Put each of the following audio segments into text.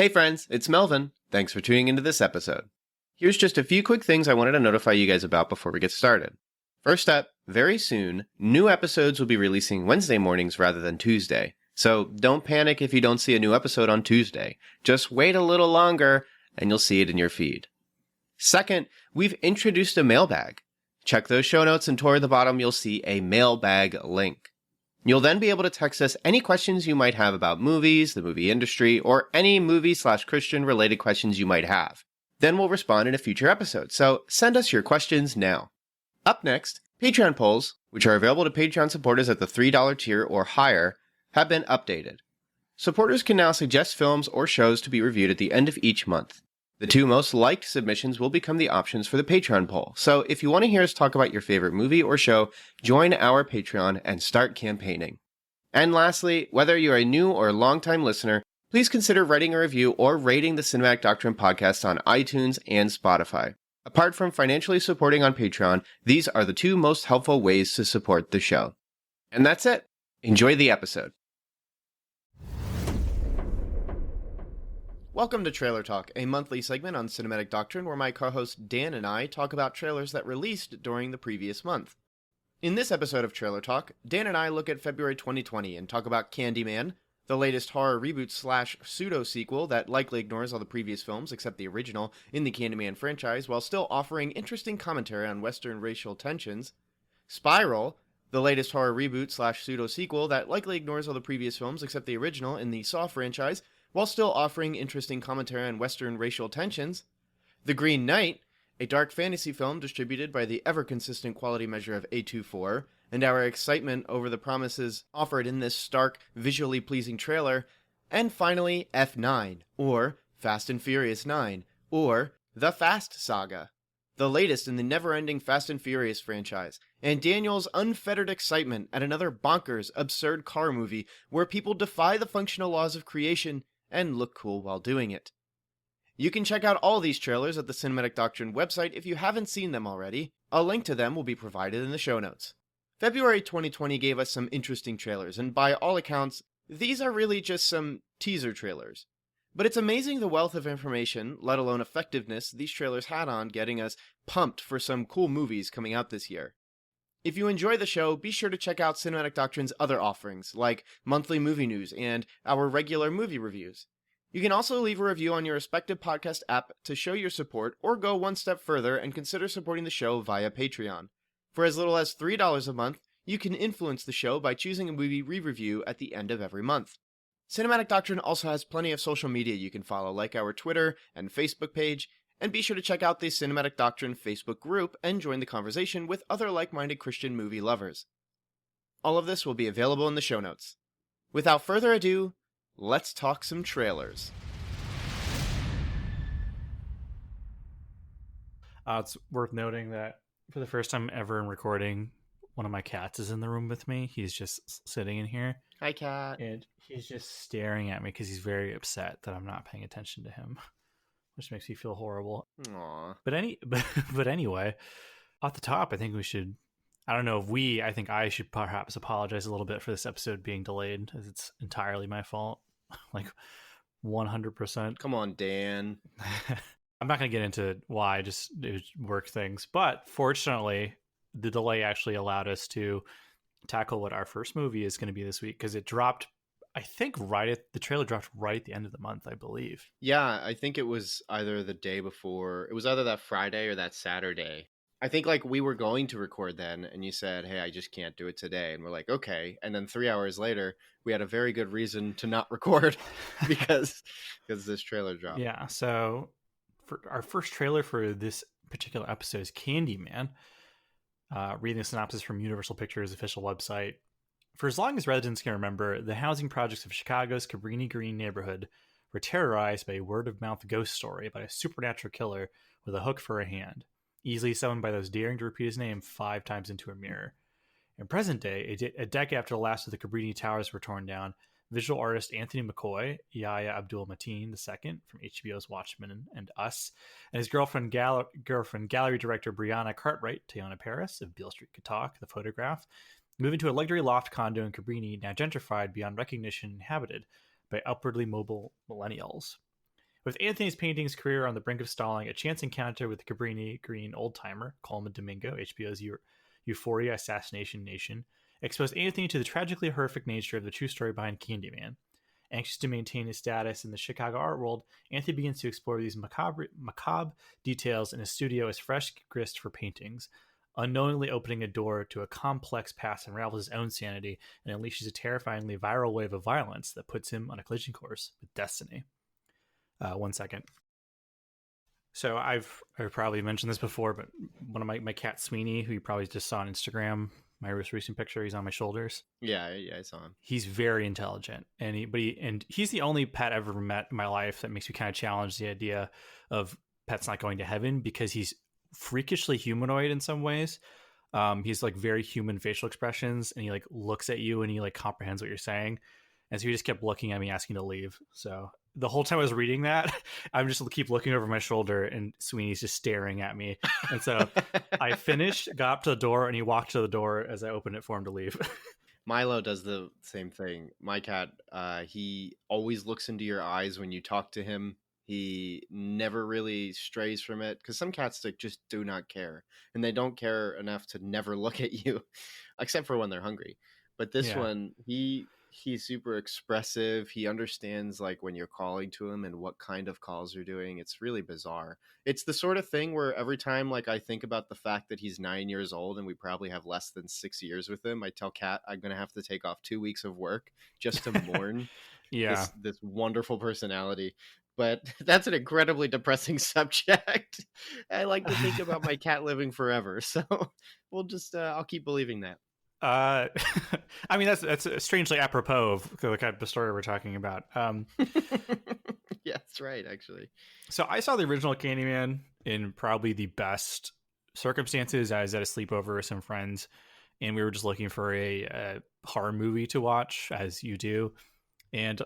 Hey friends, it's Melvin. Thanks for tuning into this episode. Here's just a few quick things I wanted to notify you guys about before we get started. First up, very soon, new episodes will be releasing Wednesday mornings rather than Tuesday. So don't panic if you don't see a new episode on Tuesday. Just wait a little longer and you'll see it in your feed. Second, we've introduced a mailbag. Check those show notes and toward the bottom you'll see a mailbag link. You'll then be able to text us any questions you might have about movies, the movie industry, or any movie/Christian related questions you might have. Then we'll respond in a future episode, so send us your questions now. Up next, Patreon polls, which are available to Patreon supporters at the $3 tier or higher, have been updated. Supporters can now suggest films or shows to be reviewed at the end of each month. The two most liked submissions will become the options for the Patreon poll, so if you want to hear us talk about your favorite movie or show, join our Patreon and start campaigning. And lastly, whether you're a new or longtime listener, please consider writing a review or rating the Cinematic Doctrine podcast on iTunes and Spotify. Apart from financially supporting on Patreon, these are the two most helpful ways to support the show. And that's it. Enjoy the episode. Welcome to Trailer Talk, a monthly segment on Cinematic Doctrine where my co-host Dan and I talk about trailers that released during the previous month. In this episode of Trailer Talk, Dan and I look at February 2020 and talk about Candyman, the latest horror reboot/pseudo-sequel that likely ignores all the previous films except the original in the Candyman franchise while still offering interesting commentary on Western racial tensions, Spiral, the latest horror reboot/pseudo-sequel that likely ignores all the previous films except the original in the Saw franchise while still offering interesting commentary on Western racial tensions, The Green Knight, a dark fantasy film distributed by the ever-consistent quality measure of A24, and our excitement over the promises offered in this stark, visually pleasing trailer, and finally F9, or Fast and Furious 9, or The Fast Saga, the latest in the never-ending Fast and Furious franchise, and Daniel's unfettered excitement at another bonkers, absurd car movie where people defy the functional laws of creation and look cool while doing it. You can check out all these trailers at the Cinematic Doctrine website if you haven't seen them already. A link to them will be provided in the show notes. February 2020 gave us some interesting trailers, and by all accounts, these are really just some teaser trailers. But it's amazing the wealth of information, let alone effectiveness, these trailers had on getting us pumped for some cool movies coming out this year. If you enjoy the show, be sure to check out Cinematic Doctrine's other offerings, like monthly movie news and our regular movie reviews. You can also leave a review on your respective podcast app to show your support, or go one step further and consider supporting the show via Patreon. For as little as $3 a month, you can influence the show by choosing a movie re-review at the end of every month. Cinematic Doctrine also has plenty of social media you can follow, like our Twitter and Facebook page, and be sure to check out the Cinematic Doctrine Facebook group and join the conversation with other like-minded Christian movie lovers. All of this will be available in the show notes. Without further ado, let's talk some trailers. It's worth noting that for the first time ever in recording, one of my cats is in the room with me. He's just sitting in here. Hi, cat. And he's just staring at me because he's very upset that I'm not paying attention to him, which makes me feel horrible. Aww. But anyway, off the top, I think we should, I think I should perhaps apologize a little bit for this episode being delayed, as it's entirely my fault. Like 100%. Come on, Dan. I'm not going to get into why, just it was work things. But fortunately, the delay actually allowed us to tackle what our first movie is going to be this week, because it dropped, I think, the trailer dropped right at the end of the month, I believe. Yeah, I think it was either the day before. It was either that Friday or that Saturday. I think we we were going to record then, and you said, hey, I just can't do it today. And we're like, okay. And then 3 hours later, we had a very good reason to not record because this trailer dropped. Yeah, so for our first trailer for this particular episode is Candyman. Reading the synopsis from Universal Pictures' official website. For as long as residents can remember, the housing projects of Chicago's Cabrini Green neighborhood were terrorized by a word-of-mouth ghost story about a supernatural killer with a hook for a hand, easily summoned by those daring to repeat his name 5 times into a mirror. In present day, a decade after the last of the Cabrini Towers were torn down, visual artist Anthony McCoy, Yahya Abdul-Mateen II from HBO's Watchmen and Us, and his girlfriend gallery director Brianna Cartwright, Teyana Paris of Beale Street Could Talk, The Photograph, move into a luxury loft condo in Cabrini, now gentrified beyond recognition, inhabited by upwardly mobile millennials. With Anthony's painting's career on the brink of stalling, a chance encounter with the Cabrini Green old-timer, Coleman Domingo, HBO's Euphoria Assassination Nation, exposed Anthony to the tragically horrific nature of the true story behind Candyman. Anxious to maintain his status in the Chicago art world, Anthony begins to explore these macabre details in a studio as fresh grist for paintings, unknowingly opening a door to a complex past that unravels his own sanity and unleashes a terrifyingly viral wave of violence that puts him on a collision course with destiny. 1 second. So I've probably mentioned this before, but one of my cat Sweeney, who you probably just saw on Instagram, my most recent picture, he's on my shoulders. Yeah, I saw him. He's very intelligent, and he's the only pet I've ever met in my life that makes me kind of challenge the idea of pets not going to heaven, because he's freakishly humanoid in some ways. He's like very human facial expressions, and he like looks at you and he like comprehends what you're saying. And so he just kept looking at me, asking to leave. So the whole time I was reading that, I'm just keep looking over my shoulder, and Sweeney's just staring at me. And so I finished, got up to the door, and he walked to the door as I opened it for him to leave. Milo does the same thing. My cat, he always looks into your eyes when you talk to him. He never really strays from it, because some cats like just do not care, and they don't care enough to never look at you, except for when they're hungry. But this one, he's super expressive. He understands like when you're calling to him and what kind of calls you're doing. It's really bizarre. It's the sort of thing where every time like I think about the fact that he's 9 years old and we probably have less than 6 years with him, I tell Kat I'm gonna have to take off 2 weeks of work just to mourn this wonderful personality. But that's an incredibly depressing subject. I like to think about my cat living forever, so we'll just I'll keep believing that. I mean, that's strangely apropos of the kind of story we're talking about. Yeah, that's right, actually. So I saw the original Candyman in probably the best circumstances. I was at a sleepover with some friends, and we were just looking for a horror movie to watch, as you do. And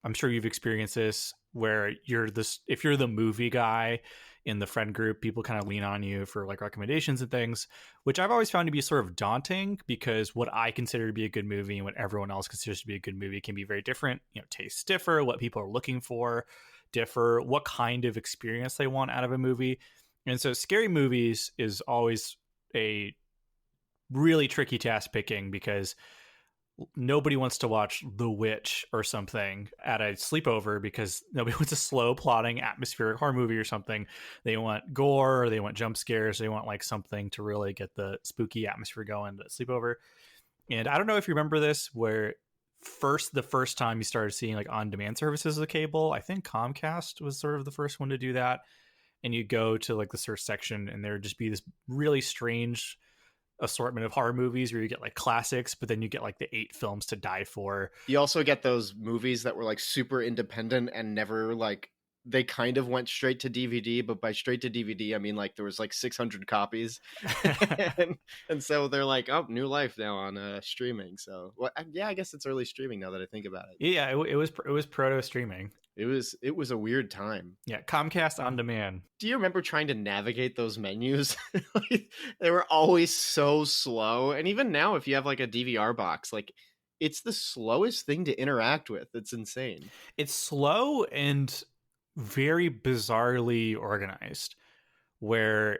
I'm sure you've experienced this, where if you're the movie guy in the friend group, people kind of lean on you for like recommendations and things, which I've always found to be sort of daunting, because what I consider to be a good movie and what everyone else considers to be a good movie can be very different. You know, tastes differ, what people are looking for differ, what kind of experience they want out of a movie. And so scary movies is always a really tricky task picking, because nobody wants to watch The Witch or something at a sleepover, because nobody wants a slow plotting atmospheric horror movie or something. They want gore, or they want jump scares. They want like something to really get the spooky atmosphere going at sleepover. And I don't know if you remember this, where the first time you started seeing like on-demand services of cable, I think Comcast was sort of the first one to do that. And you go to like the search section, and there would just be this really strange assortment of horror movies where you get like classics, but then you get like the 8 films to die for. You also get those movies that were like super independent and never like, they kind of went straight to DVD, but by straight to DVD I mean like there was like 600 copies. and so they're like, oh, new life now on streaming. So well, yeah, I guess it's early streaming now that I think about it. Yeah, it was proto streaming. It was a weird time. Yeah, Comcast on demand. Do you remember trying to navigate those menus? They were always so slow. And even now, if you have like a DVR box, like it's the slowest thing to interact with. It's insane. It's slow and very bizarrely organized, where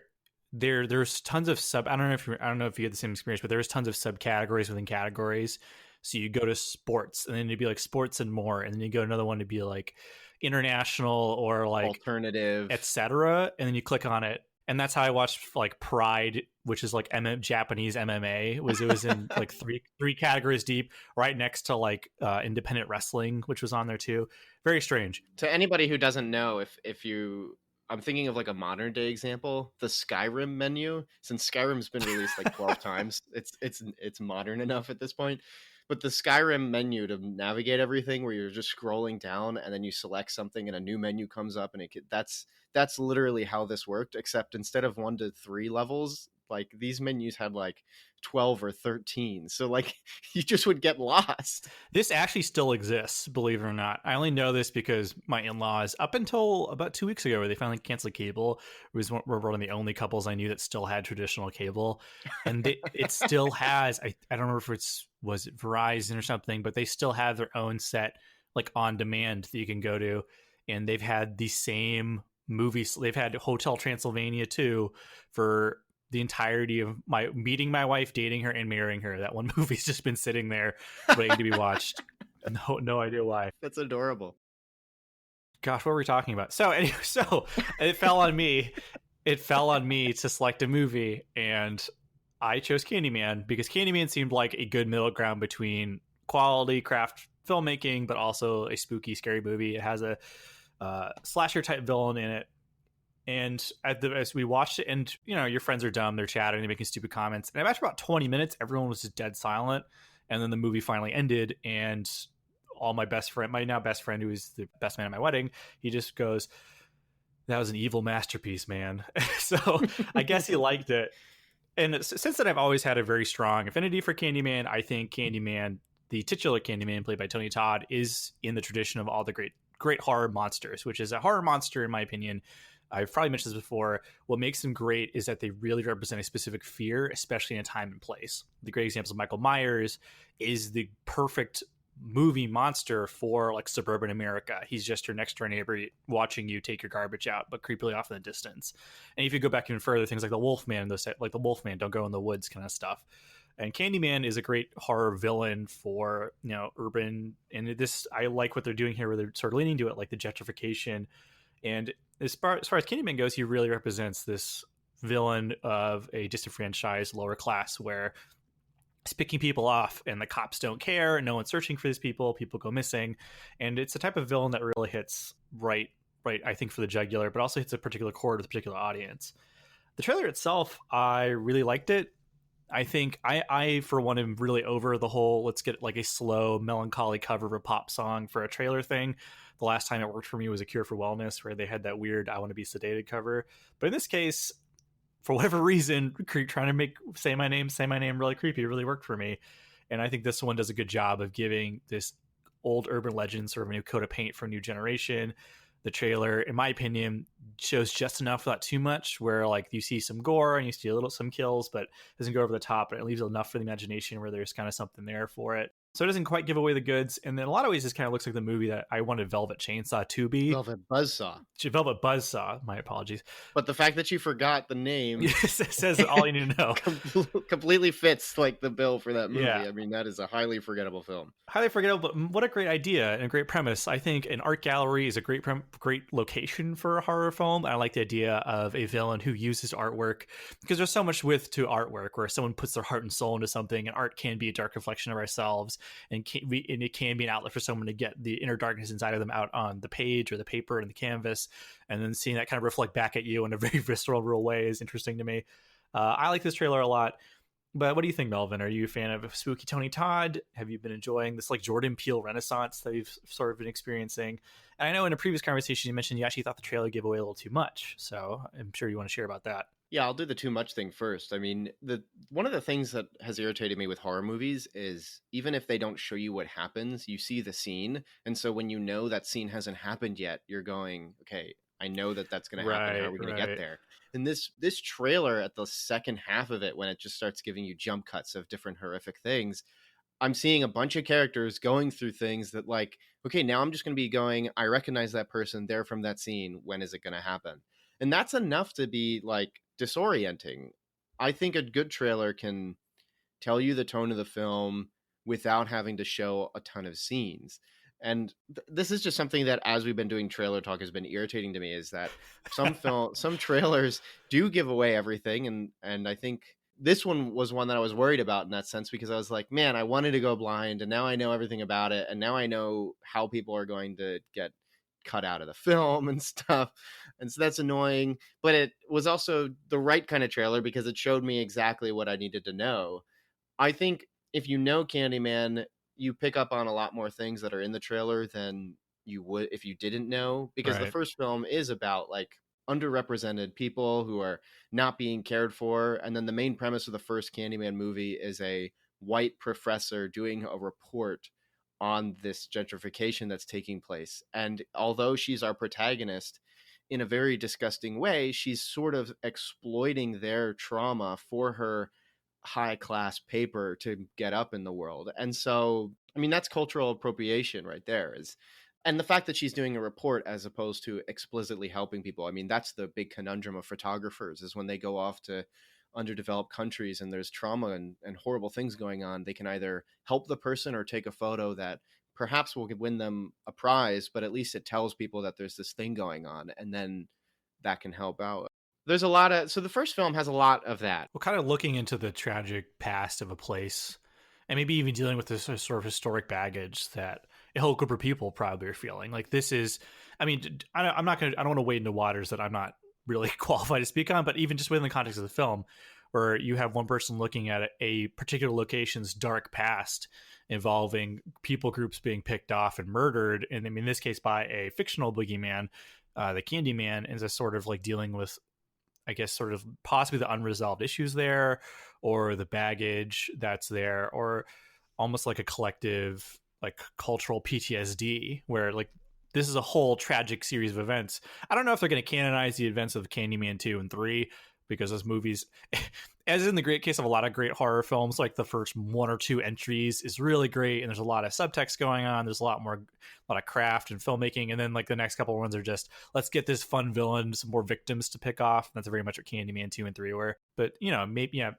there's tons of I don't know if you had the same experience, but there's tons of subcategories within categories. So you go to sports, and then it'd be like sports and more, and then you go to another one to be like international or like alternative, etc. And then you click on it, and that's how I watched like Pride, which is like Japanese MMA. It was in like three categories deep, right next to like independent wrestling, which was on there too. Very strange. To anybody who doesn't know, if you, I'm thinking of like a modern day example, the Skyrim menu. Since Skyrim's been released like 12 times, it's modern enough at this point. But the Skyrim menu to navigate everything, where you're just scrolling down and then you select something and a new menu comes up, and that's literally how this worked, except instead of 1 to 3 levels, like these menus had like 12 or 13. So like you just would get lost. This actually still exists, believe it or not. I only know this because my in-laws, up until about 2 weeks ago, where they finally canceled cable, were one of the only couples I knew that still had traditional cable. And it still has, I don't remember if was it Verizon or something, but they still have their own set like on demand that you can go to. and they've had the same movies. They've had Hotel Transylvania 2 for the entirety of my meeting my wife, dating her, and marrying her. That one movie's just been sitting there waiting to be watched. No idea why. That's adorable. Gosh, what were we talking about? So anyway, so it fell on me. It fell on me to select a movie, and I chose Candyman because Candyman seemed like a good middle ground between quality craft filmmaking, but also a spooky, scary movie. It has a slasher type villain in it. And as we watched it, and your friends are dumb, they're chatting, they're making stupid comments. And after about 20 minutes, everyone was just dead silent. And then the movie finally ended, and my now best friend, who is the best man at my wedding, he just goes, "That was an evil masterpiece, man." So I guess he liked it. And since then, I've always had a very strong affinity for Candyman. I think Candyman, the titular Candyman played by Tony Todd, is in the tradition of all the great horror monsters, which is a horror monster, in my opinion. I've probably mentioned this before. What makes them great is that they really represent a specific fear, especially in a time and place. The great examples of Michael Myers is the perfect movie monster for like suburban America. He's just your next door neighbor watching you take your garbage out, but creepily off in the distance. And if you go back even further, things like the Wolfman, like the Wolfman, don't go in the woods kind of stuff. And Candyman is a great horror villain for urban. And I like what they're doing here, where they're sort of leaning to it, like the gentrification. And as far as Candyman goes, he really represents this villain of a disenfranchised lower class where it's picking people off and the cops don't care. No one's searching for these people. People go missing. And it's a type of villain that really hits right, I think, for the jugular, but also hits a particular chord with a particular audience. The trailer itself, I really liked it. I think I for one, am really over the whole let's get like a slow, melancholy cover of a pop song for a trailer thing. The last time it worked for me was A Cure for Wellness, where they had that weird I Want to Be Sedated cover. But in this case, for whatever reason, trying to make Say My Name really creepy really worked for me. And I think this one does a good job of giving this old urban legend sort of a new coat of paint for a new generation. The trailer, in my opinion, shows just enough without too much, where like you see some gore and you see some kills, but doesn't go over the top, but it leaves enough for the imagination where there's kind of something there for it. So it doesn't quite give away the goods. And then in a lot of ways, this kind of looks like the movie that I wanted Velvet Chainsaw to be. Velvet Buzzsaw. Velvet Buzzsaw. My apologies. But the fact that you forgot the name says all you need to know. Completely fits like the bill for that movie. Yeah. I mean, that is a highly forgettable film. Highly forgettable, but what a great idea and a great premise. I think an art gallery is a great location for a horror film. I like the idea of a villain who uses artwork, because there's so much width to artwork where someone puts their heart and soul into something, and art can be a dark reflection of ourselves, and it can be an outlet for someone to get the inner darkness inside of them out on the page or the paper and the canvas, and then seeing that kind of reflect back at you in a very visceral, real way is interesting to me. I like this trailer a lot. But what do you think, Melvin? Are you a fan of spooky Tony Todd? Have you been enjoying this like Jordan Peele renaissance that you've sort of been experiencing? And I know in a previous conversation you mentioned you actually thought the trailer gave away a little too much. So I'm sure you want to share about that. Yeah, I'll do the too much thing first. I mean, one of the things that has irritated me with horror movies is even if they don't show you what happens, you see the scene. And so when you know that scene hasn't happened yet, you're going, okay, I know that that's going to happen. How are we going to get there? And this trailer at the second half of it, when it just starts giving you jump cuts of different horrific things, I'm seeing a bunch of characters going through things that like, okay, now I'm just going to be going, I recognize that person. They're from that scene. When is it going to happen? And that's enough to be like disorienting. I think a good trailer can tell you the tone of the film without having to show a ton of scenes. And this is just something that, as we've been doing trailer talk, has been irritating to me, is that some trailers do give away everything. And I think this one was one that I was worried about in that sense, because I was like, man, I wanted to go blind, and now I know everything about it. And now I know how people are going to get cut out of the film and stuff. And so that's annoying. But it was also the right kind of trailer because it showed me exactly what I needed to know. I think if you know Candyman, you pick up on a lot more things that are in the trailer than you would if you didn't know, because the first film is about like underrepresented people who are not being cared for. And then the main premise of the first Candyman movie is a white professor doing a report on this gentrification that's taking place. And although she's our protagonist, in a very disgusting way, she's sort of exploiting their trauma for her high class paper to get up in the world. And so, I mean, that's cultural appropriation right there. Is And the fact that she's doing a report as opposed to explicitly helping people, I mean, that's the big conundrum of photographers, is when they go off to underdeveloped countries and there's trauma and horrible things going on, they can either help the person or take a photo that perhaps will win them a prize, but at least it tells people that there's this thing going on, and then that can help out. There's a lot of, so the first film has a lot of that. Well, kind of looking into the tragic past of a place, and maybe even dealing with this sort of historic baggage that a whole group of people probably are feeling. Like this is, I mean, I'm not gonna, I don't want to wade into waters that I'm not really qualified to speak on, but even just within the context of the film, where you have one person looking at a particular location's dark past involving people groups being picked off and murdered, and I mean, in this case by a fictional boogeyman, the Candyman, and is sort of like dealing with, I guess, sort of possibly the unresolved issues there, or the baggage that's there, or almost like a collective, like cultural PTSD, where like this is a whole tragic series of events. I don't know if they're going to canonize the events of Candyman 2 and 3, because those movies, as in the great case of a lot of great horror films, like the first one or two entries is really great, and there's a lot of subtext going on. There's a lot of craft and filmmaking, and then like the next couple of ones are just, let's get this fun villain, some more victims to pick off. That's very much what Candyman 2 and 3 were. But you know, maybe, yeah,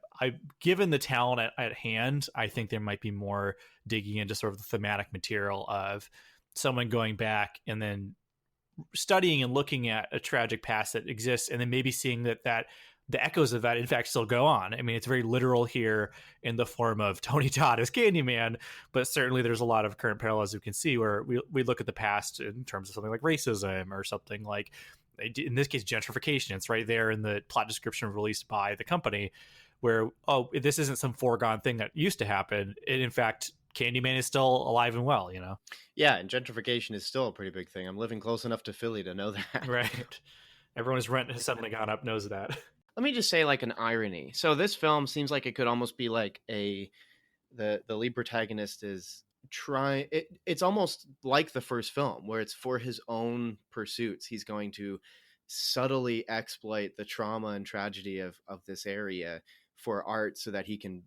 given the talent at hand, I think there might be more digging into sort of the thematic material of someone going back and then studying and looking at a tragic past that exists, and then maybe seeing that the echoes of that in fact still go on. I mean, it's very literal here in the form of Tony Todd as Candyman, but certainly there's a lot of current parallels you can see where we look at the past in terms of something like racism, or something like, in this case, gentrification. It's right there in the plot description released by the company, where, oh, this isn't some foregone thing that used to happen. In fact, Candyman is still alive and well, you know? Yeah, and gentrification is still a pretty big thing. I'm living close enough to Philly to know that. Right. Everyone's rent has suddenly gone up, knows that. Let me just say, like, an irony. So this film seems like it could almost be like the lead protagonist is trying, it's almost like the first film, where it's for his own pursuits. He's going to subtly exploit the trauma and tragedy of this area for art so that he can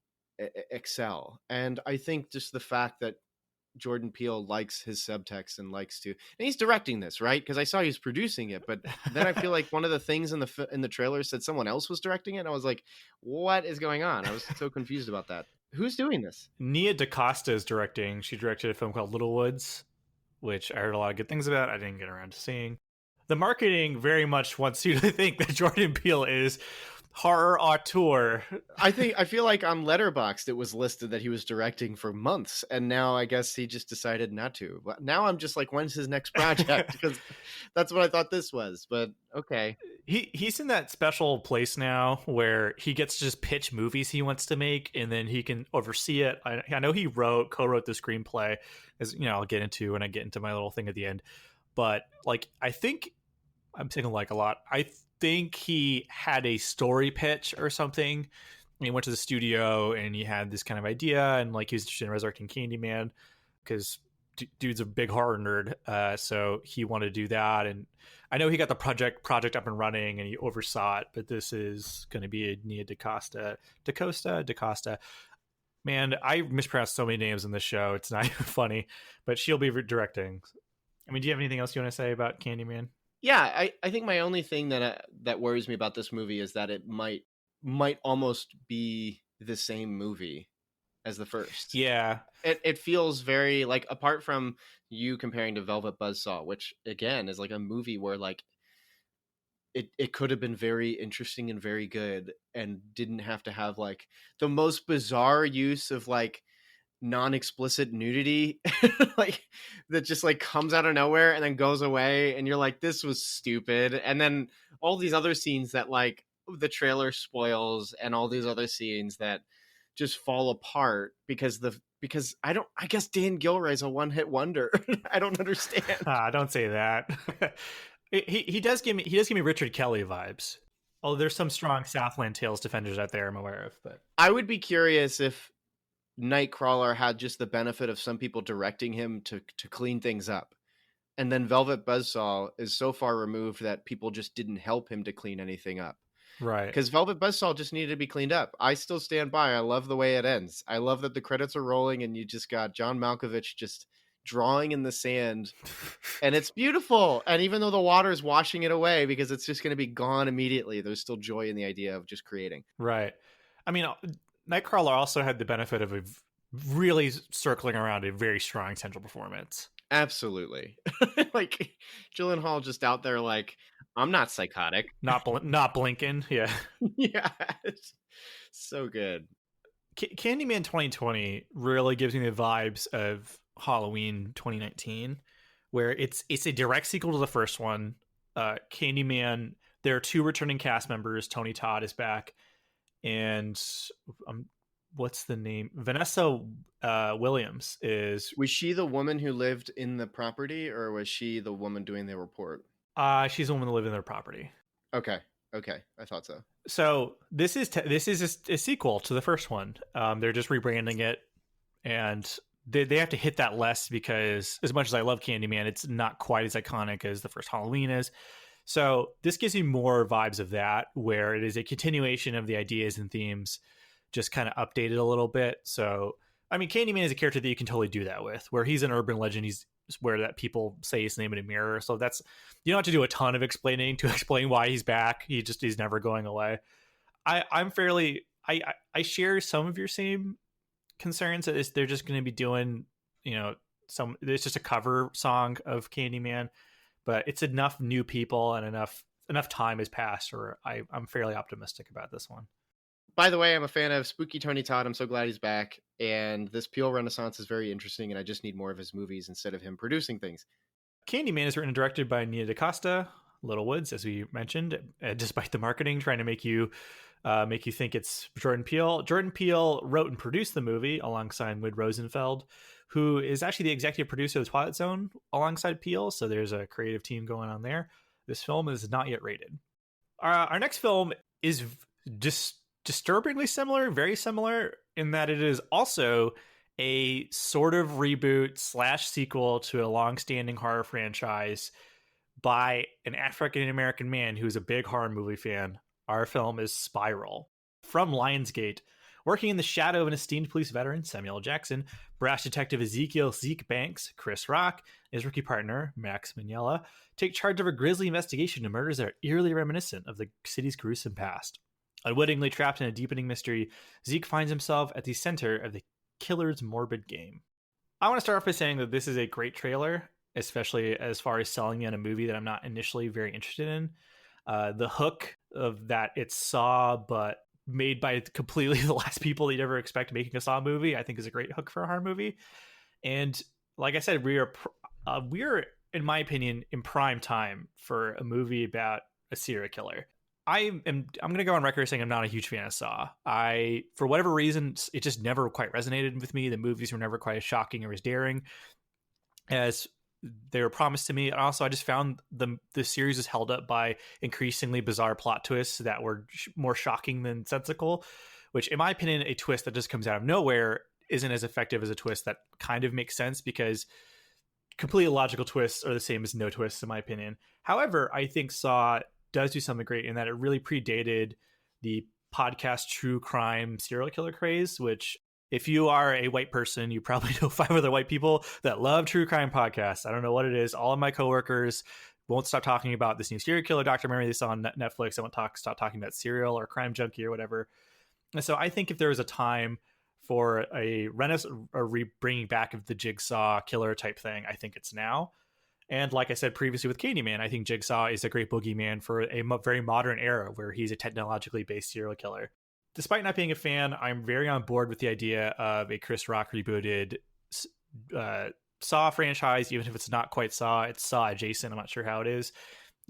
excel. And I think just the fact that Jordan Peele likes his subtext and likes to, and he's directing this, right? Because I saw he was producing it, but then I feel like one of the things in the trailer said someone else was directing it, and I was like, what is going on? I was so confused about that. Who's doing this? Nia DaCosta is directing. She directed a film called Little Woods, which I heard a lot of good things about. I didn't get around to seeing. The marketing very much wants you to think that Jordan Peele is horror auteur. I feel like on Letterboxd it was listed that he was directing for months, and now I guess he just decided not to. But now I'm just like, when's his next project? Because that's what I thought this was. But okay, he's in that special place now where he gets to just pitch movies he wants to make, and then he can oversee it. I know he co-wrote the screenplay, as you know, I'll get into when I get into my little thing at the end. But like, I think I'm taking like a lot. I think he had a story pitch or something. He went to the studio and he had this kind of idea, and like he was interested in resurrecting Candyman because dude's a big horror nerd. So he wanted to do that, and I know he got the project up and running and he oversaw it. But this is going to be a Nia DaCosta. Man, I mispronounced so many names in this show. It's not even funny, but she'll be directing. I mean, do you have anything else you want to say about Candyman? Yeah, I think my only thing that worries me about this movie is that it might almost be the same movie as the first. Yeah. It feels very, like, apart from you comparing to Velvet Buzzsaw, which again is like a movie where like it could have been very interesting and very good and didn't have to have like the most bizarre use of like non-explicit nudity like that just like comes out of nowhere and then goes away, and you're like, this was stupid. And then all these other scenes that like the trailer spoils, and all these other scenes that just fall apart because I guess Dan Gilroy's a one-hit wonder. I don't understand. Don't say that. he does give me Richard Kelly vibes. Although there's some strong Southland Tales defenders out there I'm aware of, but I would be curious if Nightcrawler had just the benefit of some people directing him to clean things up, and then Velvet Buzzsaw is so far removed that people just didn't help him to clean anything up. Right. Because Velvet Buzzsaw just needed to be cleaned up. I still stand by. I love the way it ends. I love that the credits are rolling and you just got John Malkovich just drawing in the sand, and it's beautiful. And even though the water is washing it away because it's just going to be gone immediately, there's still joy in the idea of just creating. Right. I mean, Nightcrawler also had the benefit of really circling around a very strong central performance. Absolutely. Like Gyllenhaal just out there like, I'm not psychotic. Not blinking. Yeah. Yeah. It's so good. Candyman 2020 really gives me the vibes of Halloween 2019, where it's a direct sequel to the first one. Candyman, there are 2 returning cast members. Tony Todd is back, and what's the name? Vanessa Williams is. Was she the woman who lived in the property, or was she the woman doing the report? She's the woman that lived in their property. Okay, I thought so. So this is a sequel to the first one. They're just rebranding it, and they have to hit that less because as much as I love Candyman, it's not quite as iconic as the first Halloween is. So this gives you more vibes of that, where it is a continuation of the ideas and themes, just kind of updated a little bit. So, I mean, Candyman is a character that you can totally do that with, where he's an urban legend. He's where that people say his name in a mirror. So that's, you don't have to do a ton of explaining to explain why he's back. He's never going away. I share some of your same concerns that they're just going to be doing, it's just a cover song of Candyman, but it's enough new people and enough time has passed, or I'm fairly optimistic about this one. By the way, I'm a fan of Spooky Tony Todd. I'm so glad he's back. And this Peele Renaissance is very interesting, and I just need more of his movies instead of him producing things. Candyman is written and directed by Nia DaCosta, Little Woods, as we mentioned, despite the marketing trying to make you think it's Jordan Peele. Jordan Peele wrote and produced the movie alongside Wid Rosenfeld, who is actually the executive producer of The Twilight Zone alongside Peele. So there's a creative team going on there. This film is not yet rated. Our next film is just disturbingly similar, very similar in that it is also a sort of reboot / sequel to a long-standing horror franchise by an African-American man who's a big horror movie fan. Our film is Spiral. From Lionsgate, working in the shadow of an esteemed police veteran, Samuel Jackson, brash detective Ezekiel Zeke Banks, Chris Rock, and his rookie partner, Max Mignella, take charge of a grisly investigation into murders that are eerily reminiscent of the city's gruesome past. Unwittingly trapped in a deepening mystery, Zeke finds himself at the center of the killer's morbid game. I want to start off by saying that this is a great trailer, especially as far as selling me on a movie that I'm not initially very interested in. The hook of that it's Saw, but made by completely the last people that you'd ever expect making a Saw movie, I think is a great hook for a horror movie. And like I said, we're in my opinion in prime time for a movie about a serial killer. I'm going to go on record saying I'm not a huge fan of Saw. For whatever reason, it just never quite resonated with me. The movies were never quite as shocking or as daring as they were promised to me. And also, I just found the series is held up by increasingly bizarre plot twists that were more shocking than sensical, which in my opinion, a twist that just comes out of nowhere isn't as effective as a twist that kind of makes sense, because completely illogical twists are the same as no twists in my opinion. However, I think Saw does do something great in that it really predated the podcast true crime serial killer craze, which if you are a white person, you probably know 5 other white people that love true crime podcasts. I don't know what it is. All of my coworkers won't stop talking about this new serial killer documentary they saw on Netflix. They won't stop talking about Serial or Crime Junkie or whatever. And so I think if there was a time for a bringing back of the Jigsaw killer type thing, I think it's now. And like I said previously with Candyman, I think Jigsaw is a great boogeyman for a very modern era where he's a technologically based serial killer. Despite not being a fan, I'm very on board with the idea of a Chris Rock rebooted Saw franchise, even if it's not quite Saw. It's Saw adjacent. I'm not sure how it is.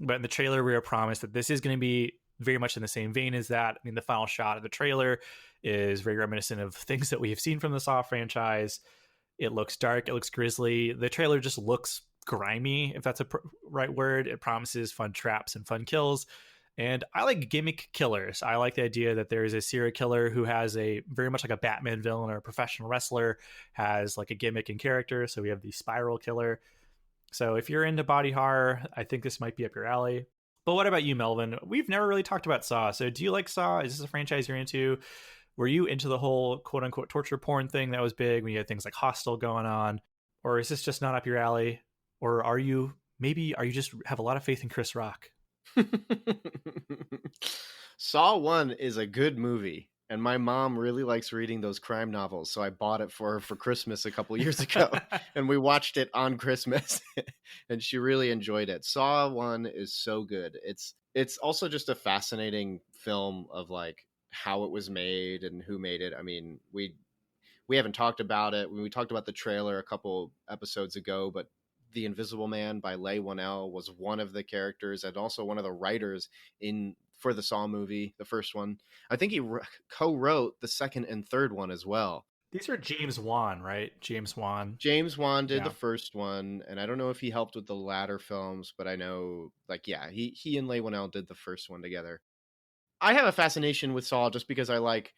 But in the trailer, we were promised that this is going to be very much in the same vein as that. I mean, the final shot of the trailer is very reminiscent of things that we have seen from the Saw franchise. It looks dark. It looks grisly. The trailer just looks grimy, if that's a right word. It promises fun traps and fun kills. And I like gimmick killers. I like the idea that there is a serial killer who has a very much like a Batman villain or a professional wrestler has like a gimmick and character. So we have the Spiral killer. So if you're into body horror, I think this might be up your alley. But what about you, Melvin? We've never really talked about Saw. So do you like Saw? Is this a franchise you're into? Were you into the whole quote unquote torture porn thing that was big when you had things like Hostel going on? Or is this just not up your alley? Or are you just have a lot of faith in Chris Rock? Saw 1 is a good movie, and my mom really likes reading those crime novels, so I bought it for her for Christmas a couple years ago, and we watched it on Christmas, and she really enjoyed it. Saw 1 is so good. It's also just a fascinating film of like how it was made and who made it. I mean, we haven't talked about it. We talked about the trailer a couple episodes ago, but The Invisible Man by Leigh Whannell was one of the characters and also one of the writers for the Saw movie, the first one. I think he co-wrote the second and third one as well. These are James Wan, right? James Wan did the first one, and I don't know if he helped with the latter films, but I know, like, yeah, he and Leigh Whannell did the first one together. I have a fascination with Saw just because I like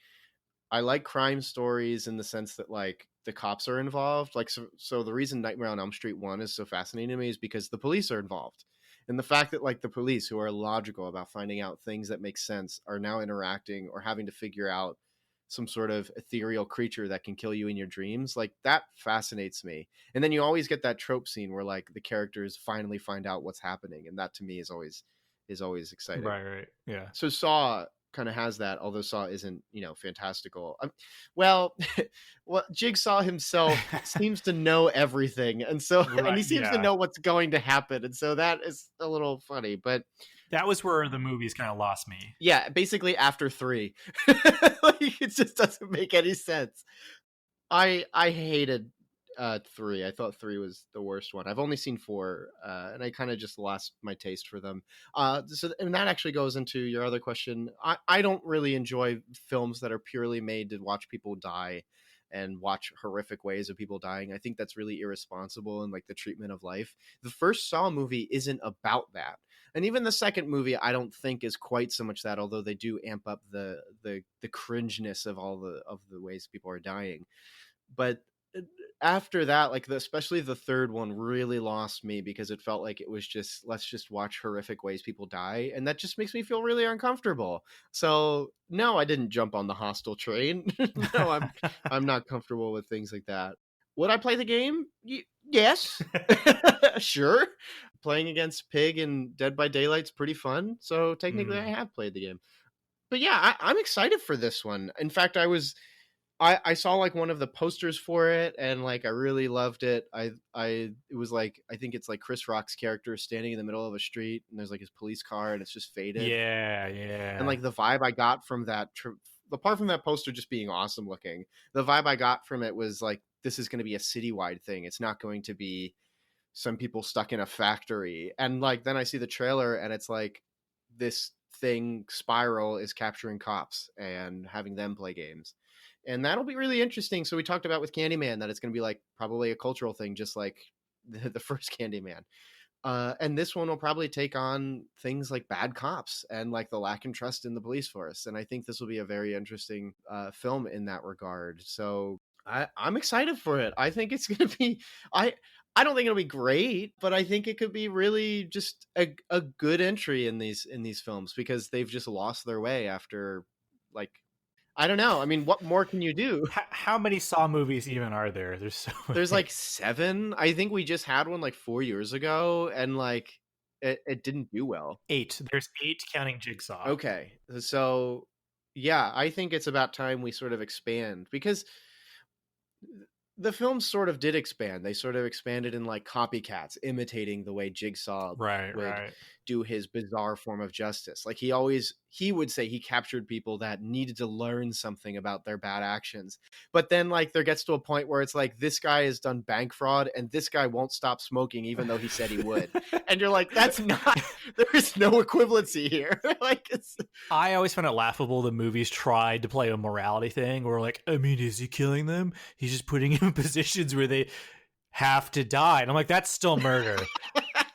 crime stories in the sense that like the cops are involved. Like, so the reason Nightmare on Elm Street 1 is so fascinating to me is because the police are involved. And the fact that like the police, who are logical about finding out things that make sense, are now interacting or having to figure out some sort of ethereal creature that can kill you in your dreams, like that fascinates me. And then you always get that trope scene where like the characters finally find out what's happening, and that to me is always exciting. Right. Yeah. So Saw kind of has that, although Saw isn't, fantastical. Well, Jigsaw himself seems to know everything, and so right, and he seems to know what's going to happen, and so that is a little funny. But that was where the movies kind of lost me. Yeah, basically after 3, like, it just doesn't make any sense. I hated 3. I thought 3 was the worst one. I've only seen 4, and I kind of just lost my taste for them. And that actually goes into your other question. I don't really enjoy films that are purely made to watch people die and watch horrific ways of people dying. I think that's really irresponsible in like the treatment of life. The first Saw movie isn't about that. And even the second movie, I don't think is quite so much that, although they do amp up the cringeness of all of the ways people are dying. But after that, like especially the third one really lost me because it felt like it was just, let's just watch horrific ways people die, and that just makes me feel really uncomfortable. So no, I didn't jump on the Hostel train. No, I'm not comfortable with things like that. Would I play the game? Yes. Sure. Playing against Pig and Dead by Daylight's pretty fun, so technically I have played the game. But yeah, I'm excited for this one. In fact, I saw like one of the posters for it, and like I really loved it. It was like, I think it's like Chris Rock's character standing in the middle of a street, and there's like his police car, and it's just faded. Yeah. And like the vibe I got from that, apart from that poster just being awesome looking, the vibe I got from it was like, this is going to be a citywide thing. It's not going to be some people stuck in a factory. And like then I see the trailer, and it's like this thing, Spiral, is capturing cops and having them play games. And that'll be really interesting. So we talked about with Candyman that it's going to be like probably a cultural thing, just like the first Candyman. And this one will probably take on things like bad cops and like the lack of trust in the police force. And I think this will be a very interesting film in that regard. So I'm excited for it. I think it's going to be, I don't think it'll be great, but I think it could be really just a good entry in these films, because they've just lost their way after, like, I don't know. I mean, what more can you do? How many Saw movies even are there? There's like 7. I think we just had one like 4 years ago, and like it didn't do well. 8. There's 8 counting Jigsaw. Okay. So yeah, I think it's about time we sort of expand, because the film sort of did expand. They sort of expanded in like copycats, imitating the way Jigsaw would do his bizarre form of justice. Like he would say he captured people that needed to learn something about their bad actions. But then like there gets to a point where it's like, this guy has done bank fraud and this guy won't stop smoking even though he said he would. And you're like, that's not, there is no equivalency here. Like, I always found it laughable the movies tried to play a morality thing where like, I mean, is he killing them? He's just putting him in positions where they have to die. And I'm like, that's still murder.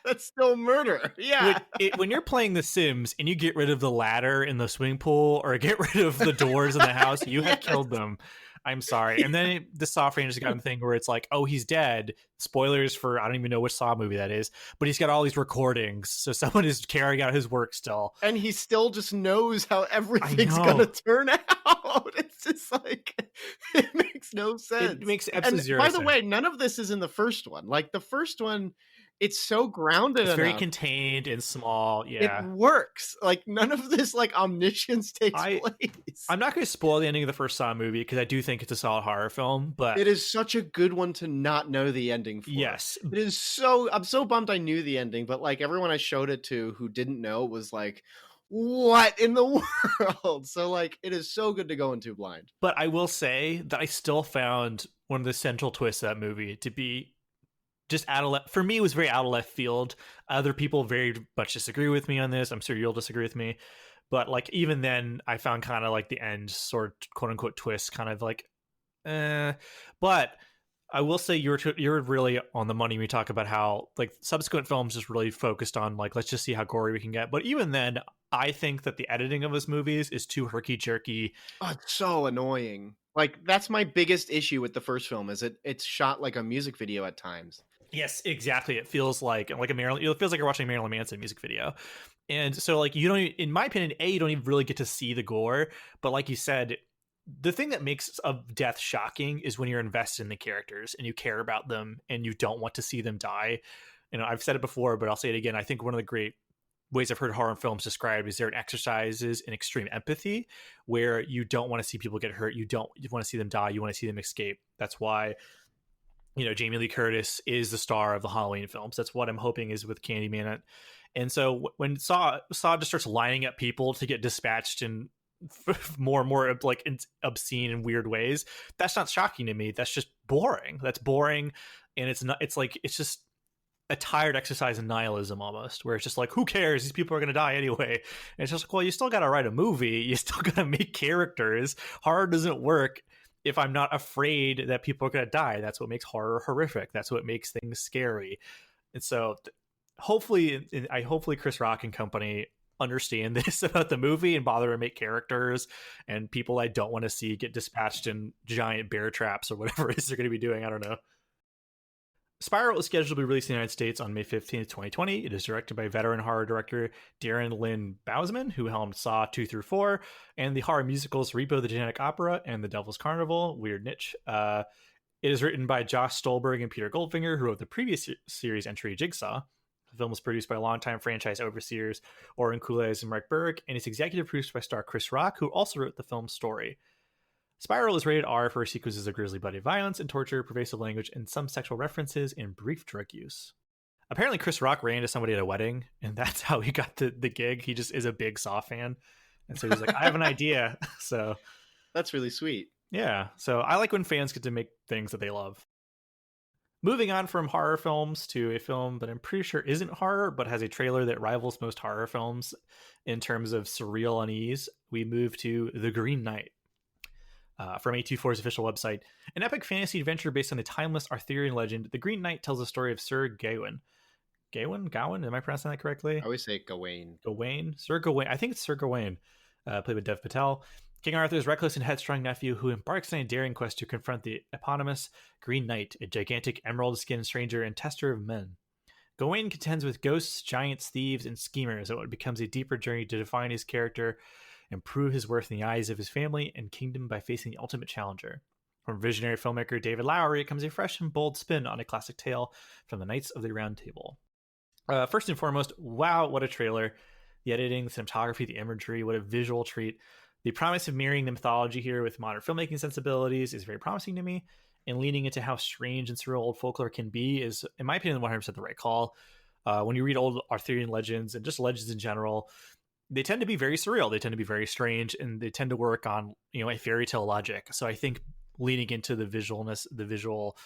That's still murder. Yeah. When you're playing The Sims and you get rid of the ladder in the swimming pool or get rid of the doors in the house, you have killed them. I'm sorry. And then the Saw franchise got in the thing where it's like, oh, he's dead. Spoilers for I don't even know which Saw movie that is, but he's got all these recordings, so someone is carrying out his work still. And he still just knows how everything's gonna turn out. It's just like it makes no sense. It makes absolutely zero sense. By the way, none of this is in the first one. Like the first one, it's so grounded. It's very contained and small. Yeah, it works. Like none of this like omniscience takes place. I'm not going to spoil the ending of the first Saw movie because I do think it's a solid horror film, but it is such a good one to not know the ending for. Yes, it is so. I'm so bummed I knew the ending, but like everyone I showed it to who didn't know was like, "What in the world?" So like, it is so good to go into blind. But I will say that I still found one of the central twists of that movie to be just out of left. For me, it was very out of left field. Other people very much disagree with me on this. I'm sure you'll disagree with me. But like even then, I found kind of like the end sort of quote unquote twist, kind of like, But I will say you're really on the money when we talk about how like subsequent films just really focused on like let's just see how gory we can get. But even then, I think that the editing of his movies is too herky jerky. Oh, it's so annoying. Like that's my biggest issue with the first film is it's shot like a music video at times. Yes, exactly. It feels like a Marilyn. It feels like you're watching a Marilyn Manson music video, and so like you don't. In my opinion, you don't even really get to see the gore. But like you said, the thing that makes a death shocking is when you're invested in the characters and you care about them and you don't want to see them die. You know, I've said it before, but I'll say it again. I think one of the great ways I've heard horror films described is there exercises in extreme empathy, where you don't want to see people get hurt. You want to see them die. You want to see them escape. That's why. You know, Jamie Lee Curtis is the star of the Halloween films. That's what I'm hoping is with Candyman. And so when Saw just starts lining up people to get dispatched in more and more like obscene and weird ways, that's not shocking to me. That's just boring. That's boring. And it's just a tired exercise in nihilism almost, where it's just like, who cares? These people are going to die anyway. And it's just like, well, you still got to write a movie. You still got to make characters. Horror doesn't work if I'm not afraid that people are going to die. That's what makes horror horrific. That's what makes things scary. And so hopefully Chris Rock and company understand this about the movie and bother to make characters and people I don't want to see get dispatched in giant bear traps or whatever it is they're going to be doing. I don't know. Spiral is scheduled to be released in the United States on May 15th, 2020. It is directed by veteran horror director Darren Lynn Bousman, who helmed Saw 2 through 4, and the horror musicals Repo the Genetic Opera and The Devil's Carnival, weird niche. It is written by Josh Stolberg and Peter Goldfinger, who wrote the previous series entry Jigsaw. The film was produced by longtime franchise overseers Oren Kules and Mark Berg, and it's executive produced by star Chris Rock, who also wrote the film's story. Spiral is rated R for sequences of grisly bloody violence and torture, pervasive language, and some sexual references and brief drug use. Apparently, Chris Rock ran into somebody at a wedding, and that's how he got the gig. He just is a big Saw fan. And so he's like, I have an idea. So that's really sweet. Yeah. So I like when fans get to make things that they love. Moving on from horror films to a film that I'm pretty sure isn't horror, but has a trailer that rivals most horror films in terms of surreal unease, we move to The Green Knight. From A24's official website, an epic fantasy adventure based on the timeless Arthurian legend, The Green Knight tells the story of Sir Gawain. Gawain? Am I pronouncing that correctly? I always say Gawain. Sir Gawain. I think it's Sir Gawain, played by Dev Patel. King Arthur's reckless and headstrong nephew who embarks on a daring quest to confront the eponymous Green Knight, a gigantic emerald-skinned stranger and tester of men. Gawain contends with ghosts, giants, thieves, and schemers at what becomes a deeper journey to define his character and prove his worth in the eyes of his family and kingdom by facing the ultimate challenger. From visionary filmmaker David Lowery, it comes a fresh and bold spin on a classic tale from the Knights of the Round Table. First and foremost, wow, what a trailer. The editing, the cinematography, the imagery, what a visual treat. The promise of mirroring the mythology here with modern filmmaking sensibilities is very promising to me, and leaning into how strange and surreal old folklore can be is, in my opinion, 100% the right call. When you read old Arthurian legends and just legends in general, they tend to be very surreal. They tend to be very strange, and they tend to work on, a fairy tale logic. So I think leaning into the visualness, the visual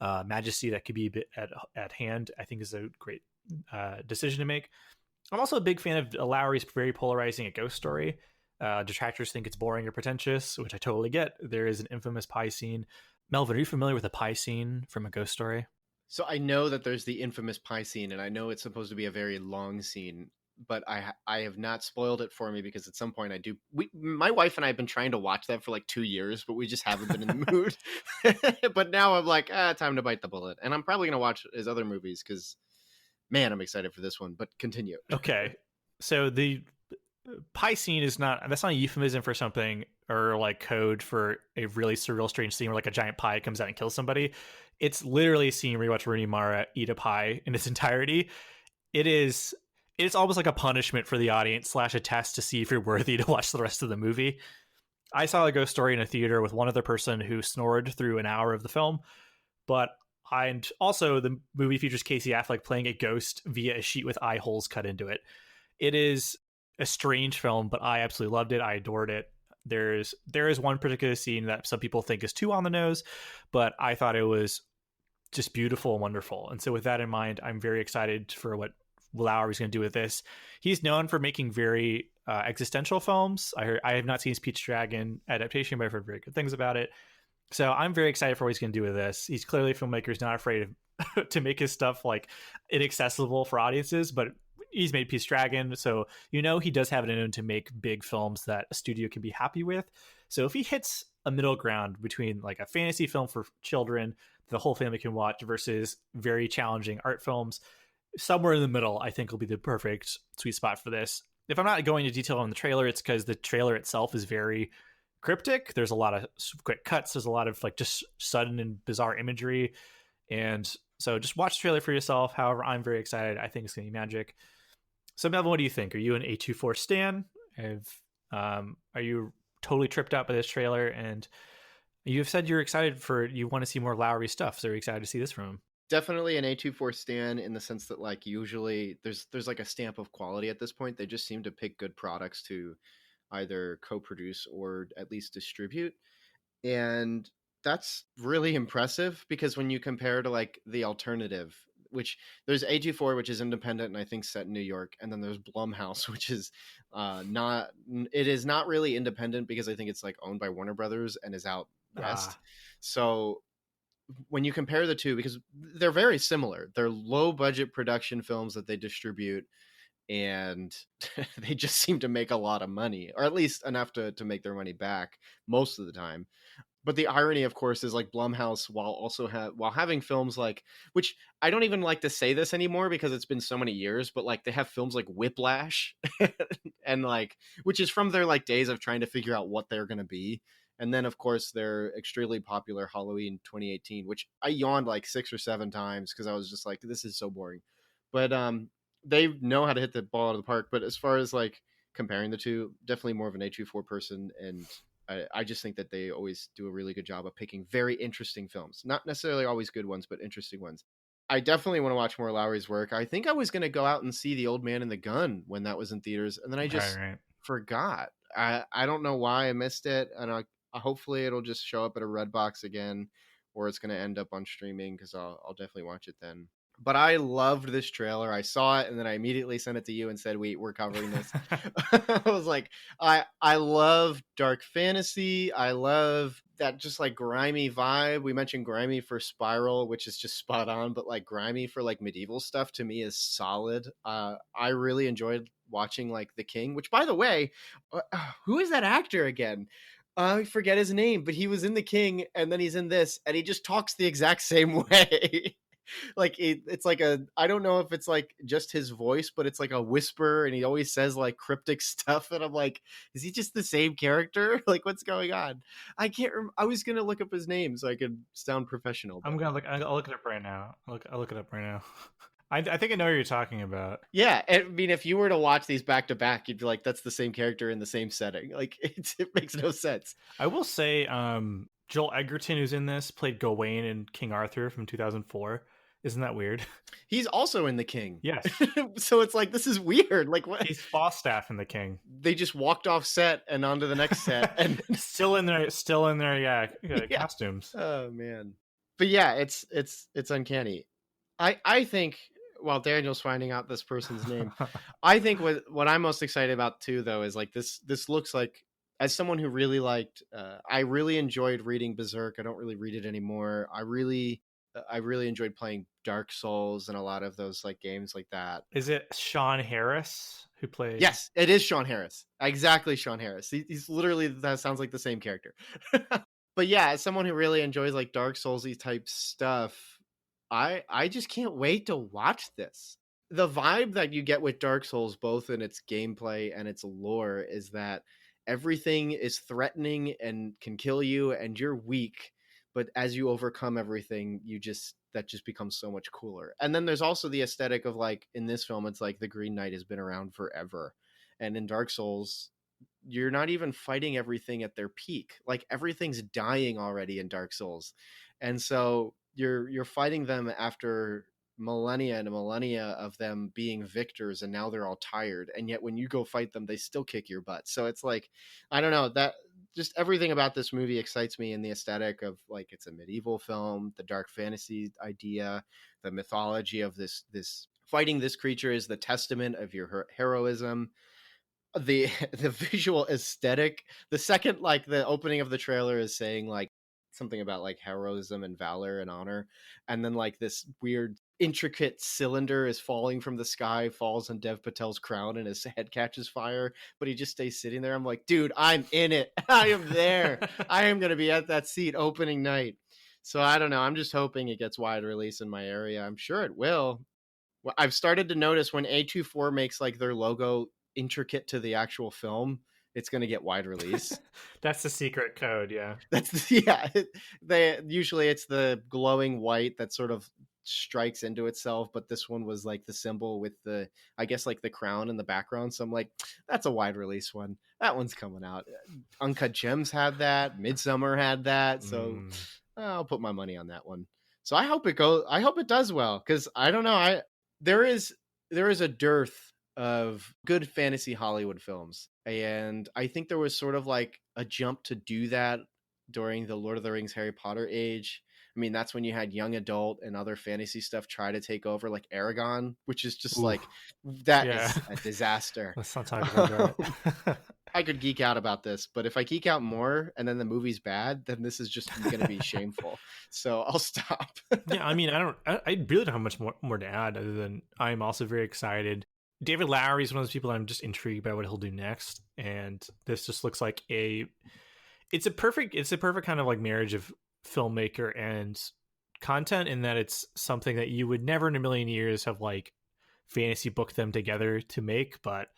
majesty that could be a bit at hand, I think is a great decision to make. I'm also a big fan of Lowery's very polarizing a ghost story. Detractors think it's boring or pretentious, which I totally get. There is an infamous pie scene. Melvin, are you familiar with a pie scene from a ghost story? So I know that there's the infamous pie scene, and I know it's supposed to be a very long scene. but I have not spoiled it for me because at some point I do. My wife and I have been trying to watch that for like 2 years, but we just haven't been in the mood. But now I'm like, time to bite the bullet, and I'm probably gonna watch his other movies because, man, I'm excited for this one. But continue. Okay, so the pie scene is that's not a euphemism for something or like code for a really surreal, strange scene where like a giant pie comes out and kills somebody. It's literally a scene where you watch Rooney Mara eat a pie in its entirety. It's almost like a punishment for the audience / a test to see if you're worthy to watch the rest of the movie. I saw a ghost story in a theater with one other person who snored through an hour of the film, and also the movie features Casey Affleck playing a ghost via a sheet with eye holes cut into it. It is a strange film, but I absolutely loved it. I adored it. There is one particular scene that some people think is too on the nose, but I thought it was just beautiful and wonderful. And so with that in mind, I'm very excited for what Lowry's going to do with this. He's known for making very existential films. I have not seen his Pete's Dragon adaptation, but I've heard very good things about it. So I'm very excited for what he's going to do with this. He's clearly a filmmaker who's not afraid of, to make his stuff like inaccessible for audiences, but he's made Pete's Dragon, so he does have it in him to make big films that a studio can be happy with. So if he hits a middle ground between like a fantasy film for children the whole family can watch versus very challenging art films, somewhere in the middle, I think will be the perfect sweet spot for this. If I'm not going into detail on the trailer, it's because the trailer itself is very cryptic. There's a lot of quick cuts. There's a lot of like just sudden and bizarre imagery. And so just watch the trailer for yourself. However, I'm very excited. I think it's going to be magic. So Melvin, what do you think? Are you an A24 stan? Are you totally tripped out by this trailer? And you've said you want to see more Lowry stuff. So are you excited to see this from him? Definitely an A24 stan in the sense that like usually there's like a stamp of quality at this point. They just seem to pick good products to either co-produce or at least distribute. And that's really impressive because when you compare to like the alternative, which there's A24, which is independent and I think set in New York, and then there's Blumhouse, which is it is not really independent because I think it's like owned by Warner Brothers and is out west. So when you compare the two, because they're very similar, they're low budget production films that they distribute, and they just seem to make a lot of money, or at least enough to make their money back most of the time. But the irony, of course, is like Blumhouse, while having films like, which I don't even like to say this anymore because it's been so many years, but like they have films like Whiplash and like, which is from their like days of trying to figure out what they're going to be. And then, of course, their extremely popular Halloween 2018, which I yawned like 6 or 7 times because I was just like, this is so boring. But they know how to hit the ball out of the park. But as far as like comparing the two, definitely more of an A24 person. And I just think that they always do a really good job of picking very interesting films. Not necessarily always good ones, but interesting ones. I definitely want to watch more Lowry's work. I think I was going to go out and see The Old Man and the Gun when that was in theaters. And then I just forgot. I don't know why I missed it. And hopefully it'll just show up at a Redbox again, or it's going to end up on streaming because I'll definitely watch it then. But I loved this trailer. I saw it and then I immediately sent it to you and said, we're covering this. I was like, I love dark fantasy. I love that just like grimy vibe. We mentioned grimy for Spiral, which is just spot on, but like grimy for like medieval stuff to me is solid. I really enjoyed watching like The King, which by the way, who is that actor again? I forget his name, but he was in The King and then he's in this and he just talks the exact same way. Like it's like I don't know if it's like just his voice, but it's like a whisper and he always says like cryptic stuff. And I'm like, is he just the same character? Like what's going on? I can't I was going to look up his name so I could sound professional. I'll look it up right now. I'll look it up right now. I think I know what you're talking about. Yeah, I mean, if you were to watch these back to back, you'd be like, "That's the same character in the same setting." Like, it makes no sense. I will say, Joel Edgerton, who's in this, played Gawain in King Arthur from 2004. Isn't that weird? He's also in The King. Yes. So it's like, this is weird. Like, what? He's Falstaff in The King. They just walked off set and onto the next set, and still in their costumes. Oh man, but yeah, it's uncanny. I think. While Daniel's finding out this person's name, I think what I'm most excited about too, though, is like this looks like, as someone who really liked, I really enjoyed reading Berserk. I don't really read it anymore. I really enjoyed playing Dark Souls and a lot of those like games like that. Is it Sean Harris? who played. Yes, it is Sean Harris. Exactly, Sean Harris. He's literally, that sounds like the same character. But yeah, as someone who really enjoys like Dark Soulsy type stuff, I just can't wait to watch this. The vibe that you get with Dark Souls, both in its gameplay and its lore, is that everything is threatening and can kill you, and you're weak. But as you overcome everything, that just becomes so much cooler. And then there's also the aesthetic of like in this film, it's like the Green Knight has been around forever, and in Dark Souls, you're not even fighting everything at their peak. Like everything's dying already in Dark Souls, and so you're fighting them after millennia and millennia of them being victors, and now they're all tired, and yet when you go fight them they still kick your butt. So it's like, I don't know, that just everything about this movie excites me in the aesthetic of like, it's a medieval film, the dark fantasy idea, the mythology of this fighting this creature is the testament of your heroism, the visual aesthetic. The second like the opening of the trailer is saying like something about like heroism and valor and honor, and then like this weird intricate cylinder is falling from the sky, falls on Dev Patel's crown, and his head catches fire, but he just stays sitting there. I'm like, dude, I'm in it. I am there. I am going to be at that seat opening night. So I don't know, I'm just hoping it gets wide release in my area. I'm sure it will. Well, I've started to notice when A24 makes like their logo intricate to the actual film, it's going to get wide release. That's the secret code. Yeah. Usually it's the glowing white that sort of strikes into itself, but this one was like the symbol with the, I guess like the crown in the background. So I'm like, that's a wide release one. That one's coming out. Uncut Gems had that. Midsummer had that. So I'll put my money on that one. So I hope it does well, because I don't know. There is a dearth of good fantasy Hollywood films, and I think there was sort of like a jump to do that during the Lord of the Rings Harry Potter age. I mean, that's when you had young adult and other fantasy stuff try to take over, like Aragon, which is just like, that is a disaster. Let's not talk about that. I could geek out about this, but if I geek out more and then the movie's bad, then this is just going to be shameful. So I'll stop. Yeah, I mean, I really don't have much more to add other than I'm also very excited. David Lowery is one of those people I'm just intrigued by what he'll do next, and this just looks like it's a perfect kind of like marriage of filmmaker and content, in that it's something that you would never in a million years have like fantasy booked them together to make, but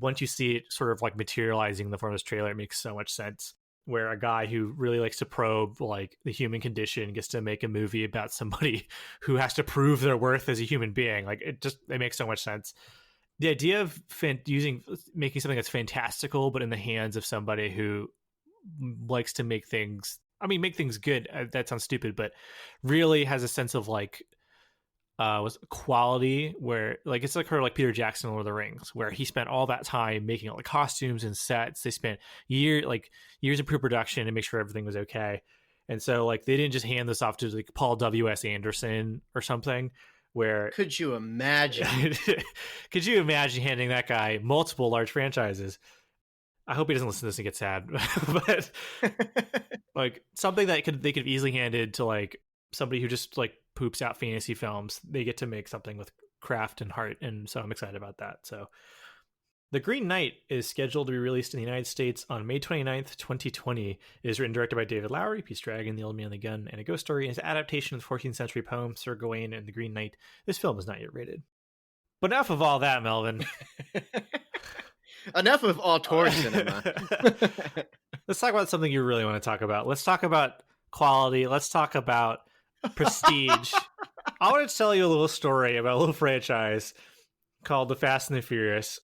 once you see it sort of like materializing in the form of this trailer, it makes so much sense. Where a guy who really likes to probe like the human condition gets to make a movie about somebody who has to prove their worth as a human being. Like it makes so much sense. The idea of making something that's fantastical, but in the hands of somebody who likes to make things good. That sounds stupid, but really has a sense of like, was quality, where like it's like her like Peter Jackson in Lord of the Rings, where he spent all that time making all the costumes and sets. They spent years of pre-production to make sure everything was okay. And so like they didn't just hand this off to like Paul W.S. Anderson or something. Where could you imagine handing that guy multiple large franchises? I hope he doesn't listen to this and get sad. But like something that they could have easily handed to like somebody who just like poops out fantasy films. They get to make something with craft and heart, and so I'm excited about that. So The Green Knight is scheduled to be released in the United States on May 29th, 2020. It is written and directed by David Lowery, Peace Dragon, The Old Man and the Gun, and A Ghost Story. It's an adaptation of the 14th century poem Sir Gawain and the Green Knight. This film is not yet rated. But enough of all that, Melvin. Enough of auteur cinema. Let's talk about something you really want to talk about. Let's talk about quality. Let's talk about prestige. I want to tell you a little story about a little franchise called The Fast and the Furious.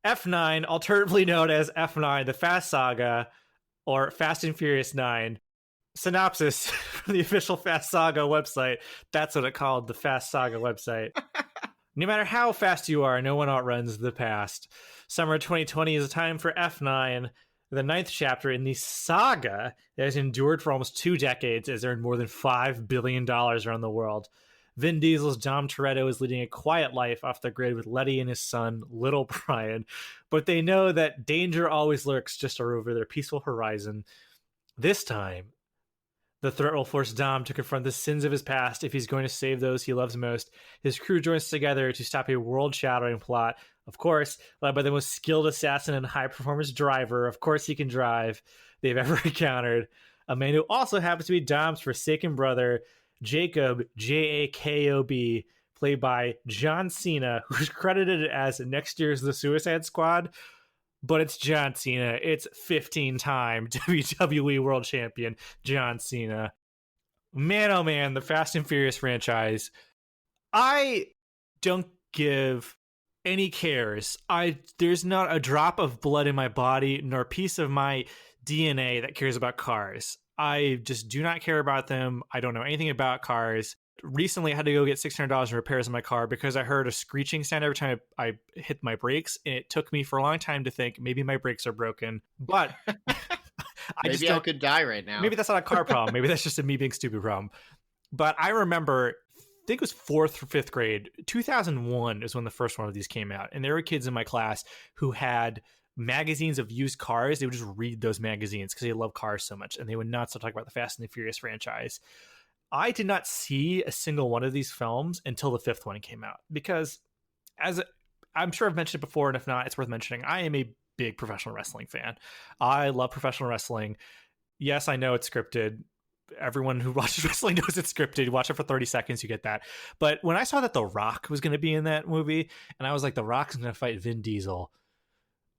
F9, alternatively known as F9, the Fast Saga, or Fast and Furious 9. Synopsis from the official Fast Saga website. That's what it called, the Fast Saga website. No matter how fast you are, no one outruns the past. Summer 2020 is a time for F9, the 9th chapter in the saga that has endured for almost 2 decades, has earned more than $5 billion around the world. Vin Diesel's Dom Toretto is leading a quiet life off the grid with Letty and his son, Little Brian, but they know that danger always lurks just over their peaceful horizon. This time, The threat will force Dom to confront the sins of his past if he's going to save those he loves most. His crew joins together to stop a world-shattering plot, of course, led by the most skilled assassin and high-performance driver, of course he can drive, they've ever encountered. A man who also happens to be Dom's forsaken brother, Jacob, Jakob, played by John Cena, who's credited as next year's The Suicide Squad. But it's John Cena. It's 15-time WWE World Champion John Cena. Man, oh man, the Fast and Furious franchise. I don't give any cares. There's not a drop of blood in my body, nor a piece of my DNA that cares about cars. I just do not care about them. I don't know anything about cars. Recently, I had to go get $600 in repairs in my car because I heard a screeching sound every time I hit my brakes, and it took me for a long time to think maybe my brakes are broken. But maybe I could die right now. Maybe that's not a car problem. Maybe that's just a me being stupid problem. But I remember, I think it was 4th or 5th grade, 2001 is when the first one of these came out, and there were kids in my class who had magazines of used cars. They would just read those magazines because they love cars so much, and they would not stop talking about the Fast and the Furious franchise. I did not see a single one of these films until the 5th one came out because, I'm sure I've mentioned it before, and if not, it's worth mentioning, I am a big professional wrestling fan. I love professional wrestling. Yes, I know it's scripted. Everyone who watches wrestling knows it's scripted. You watch it for 30 seconds, you get that. But when I saw that The Rock was going to be in that movie, and I was like, The Rock's going to fight Vin Diesel,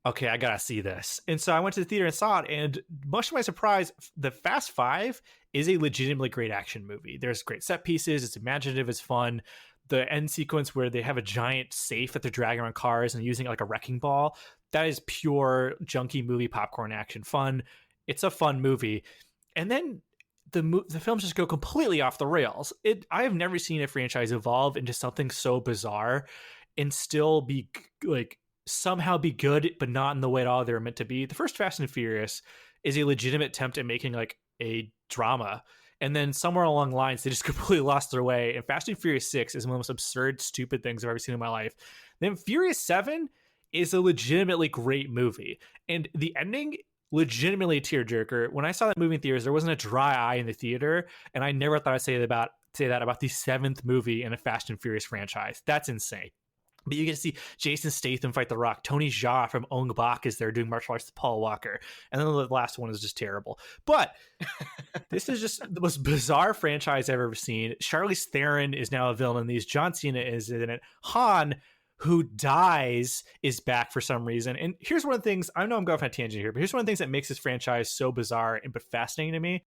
okay, I gotta see this. And so I went to the theater and saw it, and much to my surprise, the Fast Five is a legitimately great action movie. There's great set pieces, it's imaginative, it's fun. The end sequence where they have a giant safe that they're dragging around cars and using it like a wrecking ball, that is pure junky movie popcorn action fun. It's a fun movie. And then the films just go completely off the rails. I have never seen a franchise evolve into something so bizarre and still be like somehow be good, but not in the way at all they were meant to be. The first Fast and Furious is a legitimate attempt at making like a drama, and then somewhere along the lines they just completely lost their way, and Fast and Furious 6 is one of the most absurd, stupid things I've ever seen in my life. Then Furious 7 is a legitimately great movie, and the ending, legitimately a tearjerker. When I saw that movie in theaters, there wasn't a dry eye in the theater, and I never thought I'd say that about the 7th movie in a Fast and Furious franchise. That's insane. But you get to see Jason Statham fight The Rock. Tony Jaa from Ong Bak is there doing martial arts with Paul Walker. And then the last one is just terrible. But this is just the most bizarre franchise I've ever seen. Charlize Theron is now a villain in these. John Cena is in it. Han, who dies, is back for some reason. And here's one of the things, I know I'm going off on a tangent here, but here's one of the things that makes this franchise so bizarre but fascinating to me.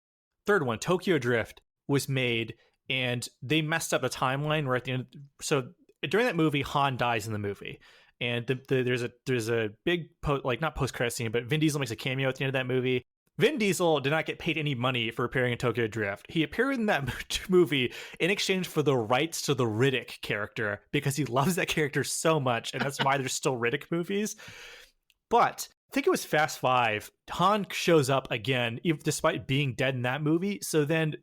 Third one, Tokyo Drift, was made, and they messed up the timeline right at the end. So during that movie, Han dies in the movie, and there's a big not post credit scene, but Vin Diesel makes a cameo at the end of that movie. Vin Diesel did not get paid any money for appearing in Tokyo Drift. He appeared in that movie in exchange for the rights to the Riddick character because he loves that character so much, and that's why there's still Riddick movies. But I think it was Fast 5. Han shows up again, despite being dead in that movie. So then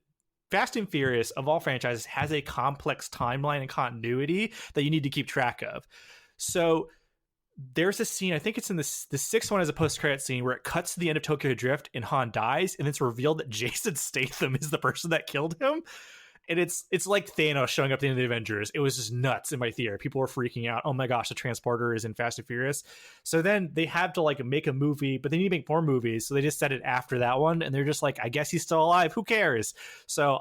Fast and Furious, of all franchises, has a complex timeline and continuity that you need to keep track of. So there's a scene, I think it's in the 6th one as a post-credit scene, where it cuts to the end of Tokyo Drift and Han dies, and it's revealed that Jason Statham is the person that killed him. And it's like Thanos showing up at the end of the Avengers. It was just nuts in my theater. People were freaking out. Oh my gosh, the transporter is in Fast and Furious. So then they have to like make a movie, but they need to make more movies. So they just set it after that one. And they're just like, I guess he's still alive. Who cares? So,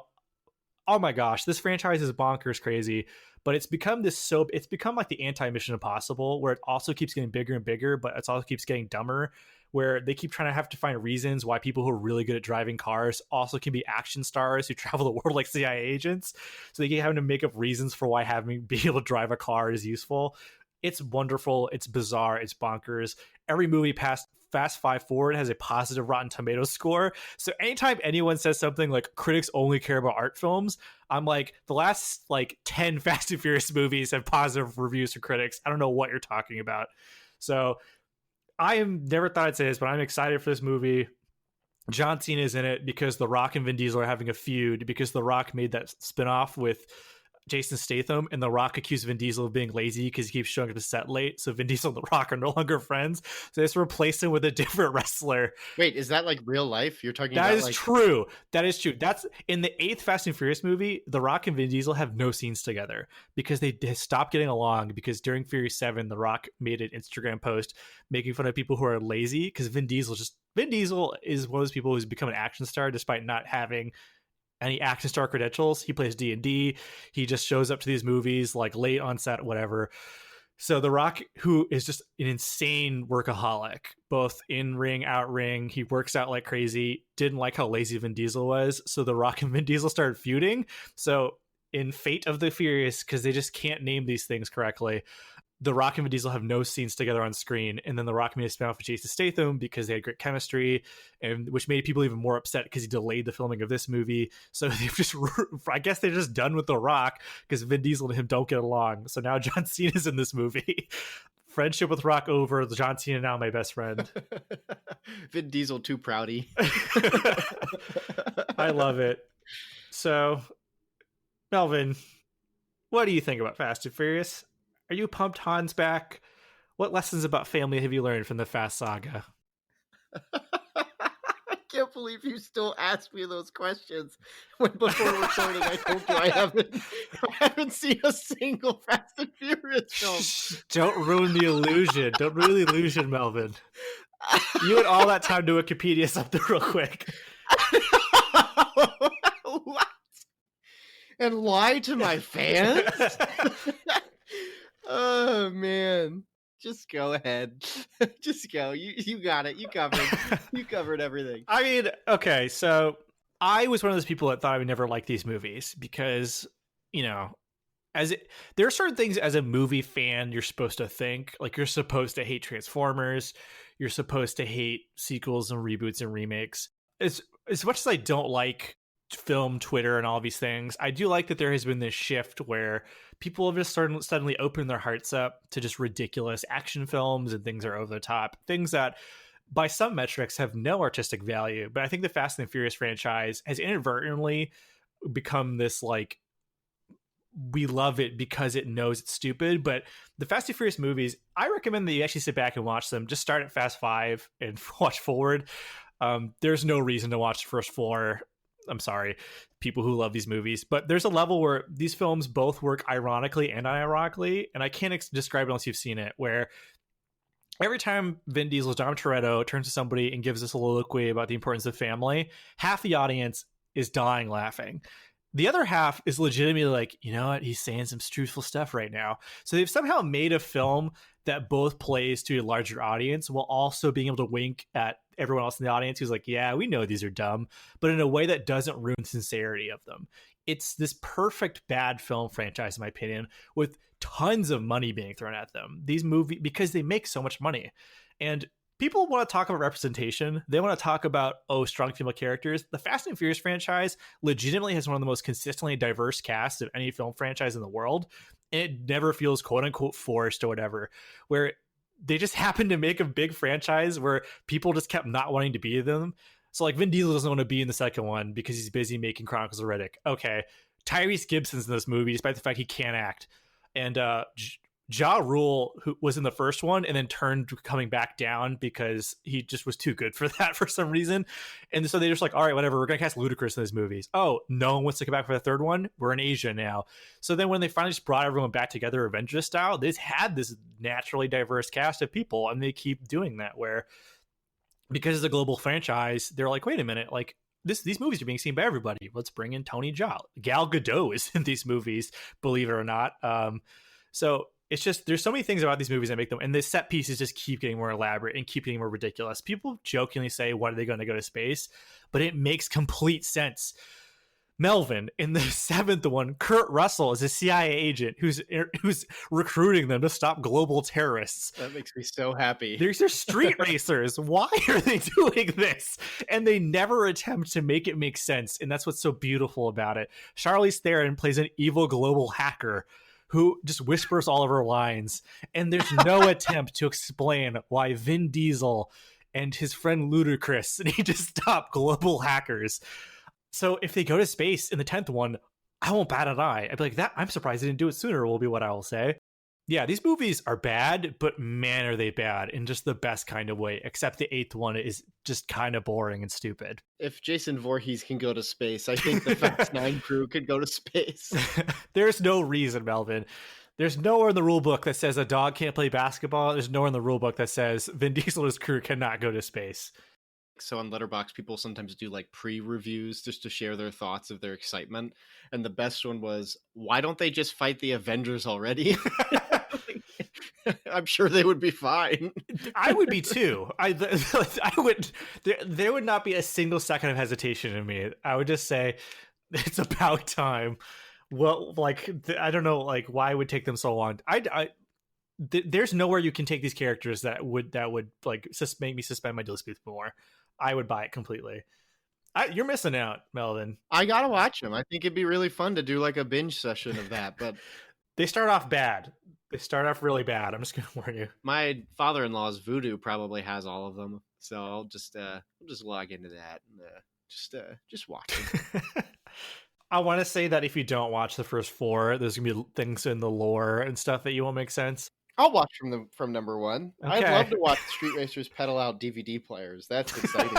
oh my gosh, this franchise is bonkers crazy. But it's become it's become like the anti-Mission Impossible, where it also keeps getting bigger and bigger, but it also keeps getting dumber, where they keep trying to have to find reasons why people who are really good at driving cars also can be action stars who travel the world like CIA agents. So they keep having to make up reasons for why being able to drive a car is useful. It's wonderful. It's bizarre. It's bonkers. Every movie past Fast 5 forward has a positive Rotten Tomatoes score. So anytime anyone says something like critics only care about art films, I'm like, the last 10 Fast and Furious movies have positive reviews from critics. I don't know what you're talking about. So never thought I'd say this, but I'm excited for this movie. John Cena is in it because The Rock and Vin Diesel are having a feud, because The Rock made that spinoff with Jason Statham, and The Rock accused Vin Diesel of being lazy because he keeps showing up to set late. So Vin Diesel and The Rock are no longer friends. So they just replace him with a different wrestler. Wait, is that like real life? You're talking That about is like... true. That is true. That's in the 8th Fast and Furious movie. The Rock and Vin Diesel have no scenes together because they stopped getting along. Because during Furious 7, The Rock made an Instagram post making fun of people who are lazy because Vin Diesel is one of those people who's become an action star despite not having any action star credentials. He plays D&D. He just shows up to these movies like late on set, whatever. So The Rock, who is just an insane workaholic, both in ring, out ring, he works out like crazy, didn't like how lazy Vin Diesel was. So The Rock and Vin Diesel started feuding. So in Fate of the Furious, because they just can't name these things correctly, The Rock and Vin Diesel have no scenes together on screen. And then The Rock made a spinoff with Jason Statham because they had great chemistry, and which made people even more upset because he delayed the filming of this movie. So they've just, I guess they're just done with The Rock because Vin Diesel and him don't get along. So now John Cena's in this movie. Friendship with Rock over, John Cena now my best friend. Vin Diesel too proudy. I love it. So, Melvin, what do you think about Fast and Furious? Are you pumped Han's back? What lessons about family have you learned from the Fast Saga? I can't believe you still ask me those questions when before recording I told you I haven't seen a single Fast and Furious film. Don't ruin the illusion. Don't ruin the illusion, Melvin. You had all that time to Wikipedia something real quick. What? And lie to my fans? Oh man, just go ahead. Just go. You got it. You covered everything. I mean, okay, so I was one of those people that thought I would never like these movies because, you know, there are certain things as a movie fan you're supposed to think. Like, you're supposed to hate Transformers, you're supposed to hate sequels and reboots and remakes. As much as I don't like film Twitter and all these things, I do like that there has been this shift where people have just suddenly opened their hearts up to just ridiculous action films and things that are over the top, things that by some metrics have no artistic value. But I think the Fast and Furious franchise has inadvertently become this, like, we love it because it knows it's stupid. But the Fast and Furious movies, I recommend that you actually sit back and watch them. Just start at Fast 5 and watch forward. There's no reason to watch the first 4. I'm sorry, people who love these movies, but there's a level where these films both work ironically and unironically, and I can't describe it unless you've seen it, where every time Vin Diesel's Dom Toretto turns to somebody and gives a soliloquy about the importance of family, half the audience is dying laughing. The other half is legitimately like, you know what, he's saying some truthful stuff right now. So they've somehow made a film that both plays to a larger audience while also being able to wink at everyone else in the audience who's like, yeah, we know these are dumb, but in a way that doesn't ruin the sincerity of them. It's this perfect bad film franchise, in my opinion, with tons of money being thrown at them. These movies, because they make so much money. And people want to talk about representation. They want to talk about, strong female characters. The Fast and Furious franchise legitimately has one of the most consistently diverse casts of any film franchise in the world. And it never feels quote unquote forced or whatever, where they just happened to make a big franchise where people just kept not wanting to be them. So like Vin Diesel doesn't want to be in the second one because he's busy making Chronicles of Riddick. Okay. Tyrese Gibson's in this movie, despite the fact he can't act. And Ja Rule, who was in the first one and then turned coming back down because he just was too good for that for some reason. And so they're just like, all right, whatever, we're going to cast Ludacris in these movies. Oh, no one wants to come back for the third one? We're in Asia now. So then when they finally just brought everyone back together Avengers style, they've had this naturally diverse cast of people, and they keep doing that where, because it's a global franchise, they're like, wait a minute, like, these movies are being seen by everybody. Let's bring in Tony Jaa. Gal Gadot is in these movies, believe it or not. So it's just, there's so many things about these movies that make them, and the set pieces just keep getting more elaborate and keep getting more ridiculous. People jokingly say, when are they going to go to space? But it makes complete sense. Melvin, in the 7th one, Kurt Russell is a CIA agent who's recruiting them to stop global terrorists. That makes me so happy. They're street racers. Why are they doing this? And they never attempt to make it make sense. And that's what's so beautiful about it. Charlize Theron plays an evil global hacker who just whispers all of her lines. And there's no attempt to explain why Vin Diesel and his friend Ludacris need to stop global hackers. So if they go to space in the 10th one, I won't bat an eye. I'd be like, that I'm surprised they didn't do it sooner, will be what I will say. Yeah, these movies are bad, but man, are they bad in just the best kind of way, except the 8th one is just kind of boring and stupid. If Jason Voorhees can go to space, I think the Fast 9 crew could go to space. There's no reason, Melvin. There's nowhere in the rule book that says a dog can't play basketball. There's nowhere in the rule book that says Vin Diesel and his crew cannot go to space. So on Letterboxd, people sometimes do like pre-reviews just to share their thoughts of their excitement. And the best one was, why don't they just fight the Avengers already? I'm sure they would be fine. I would be too. I would. There would not be a single second of hesitation in me. I would just say, it's about time. Well, like, I don't know, like, why it would take them so long. There's nowhere you can take these characters that would like make me suspend my disbelief more. I would buy it completely. You're missing out, Melvin. I gotta watch them. I think it'd be really fun to do like a binge session of that. But they start off bad. They start off really bad. I'm just gonna warn you. My father-in-law's Voodoo probably has all of them, so I'll just log into that and just watch them. I want to say that if you don't watch the first 4, there's gonna be things in the lore and stuff that you won't make sense. I'll watch from number 1. Okay. I'd love to watch Street Racers pedal out DVD players. That's exciting.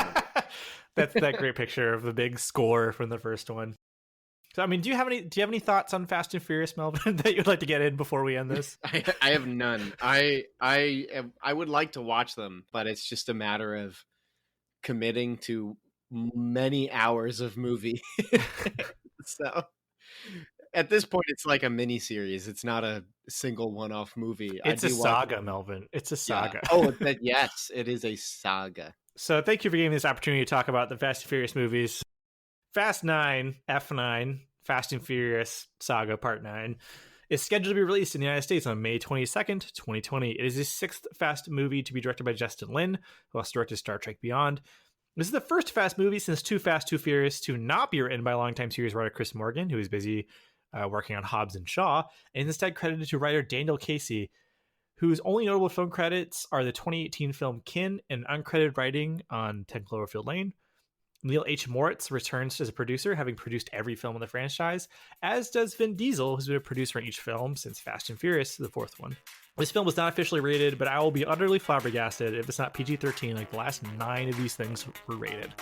That's that great picture of the big score from the first one. So, I mean, do you have any thoughts on Fast and Furious, Melvin, that you'd like to get in before we end this? I have none. I would like to watch them, but it's just a matter of committing to many hours of movie. So at this point, it's like a mini series. It's not a single one-off movie. It's a saga, Melvin. It's a saga. Yeah. Oh, yes, it is a saga. So thank you for giving me this opportunity to talk about the Fast and Furious movies. Fast 9, F9, Fast and Furious Saga Part 9 is scheduled to be released in the United States on May 22nd, 2020. It is the 6th Fast movie to be directed by Justin Lin, who also directed Star Trek Beyond. This is the first Fast movie since Too Fast, Too Furious to not be written by longtime series writer Chris Morgan, who is busy working on Hobbs and Shaw, and instead credited to writer Daniel Casey, whose only notable film credits are the 2018 film Kin and uncredited writing on 10 Cloverfield Lane. Neil H. Moritz returns as a producer, having produced every film in the franchise, as does Vin Diesel, who's been a producer on each film since Fast and Furious, the 4th one. This film was not officially rated, but I will be utterly flabbergasted if it's not PG-13 like the last 9 of these things were rated.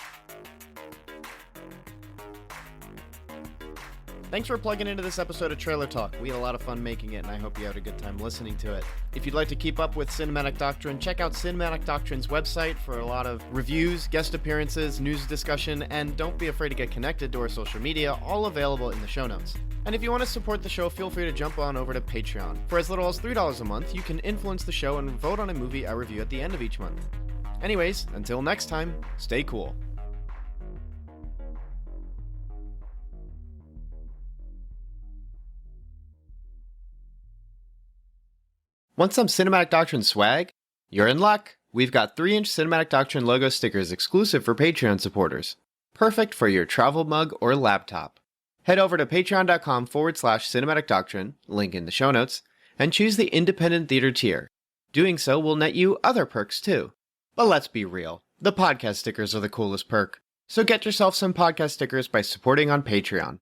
Thanks for plugging into this episode of Trailer Talk. We had a lot of fun making it, and I hope you had a good time listening to it. If you'd like to keep up with Cinematic Doctrine, check out Cinematic Doctrine's website for a lot of reviews, guest appearances, news discussion, and don't be afraid to get connected to our social media, all available in the show notes. And if you want to support the show, feel free to jump on over to Patreon. For as little as $3 a month, you can influence the show and vote on a movie I review at the end of each month. Anyways, until next time, stay cool. Want some Cinematic Doctrine swag? You're in luck! We've got 3-inch Cinematic Doctrine logo stickers exclusive for Patreon supporters. Perfect for your travel mug or laptop. Head over to patreon.com/Cinematic Doctrine, link in the show notes, and choose the Independent Theater tier. Doing so will net you other perks too. But let's be real, the podcast stickers are the coolest perk. So get yourself some podcast stickers by supporting on Patreon.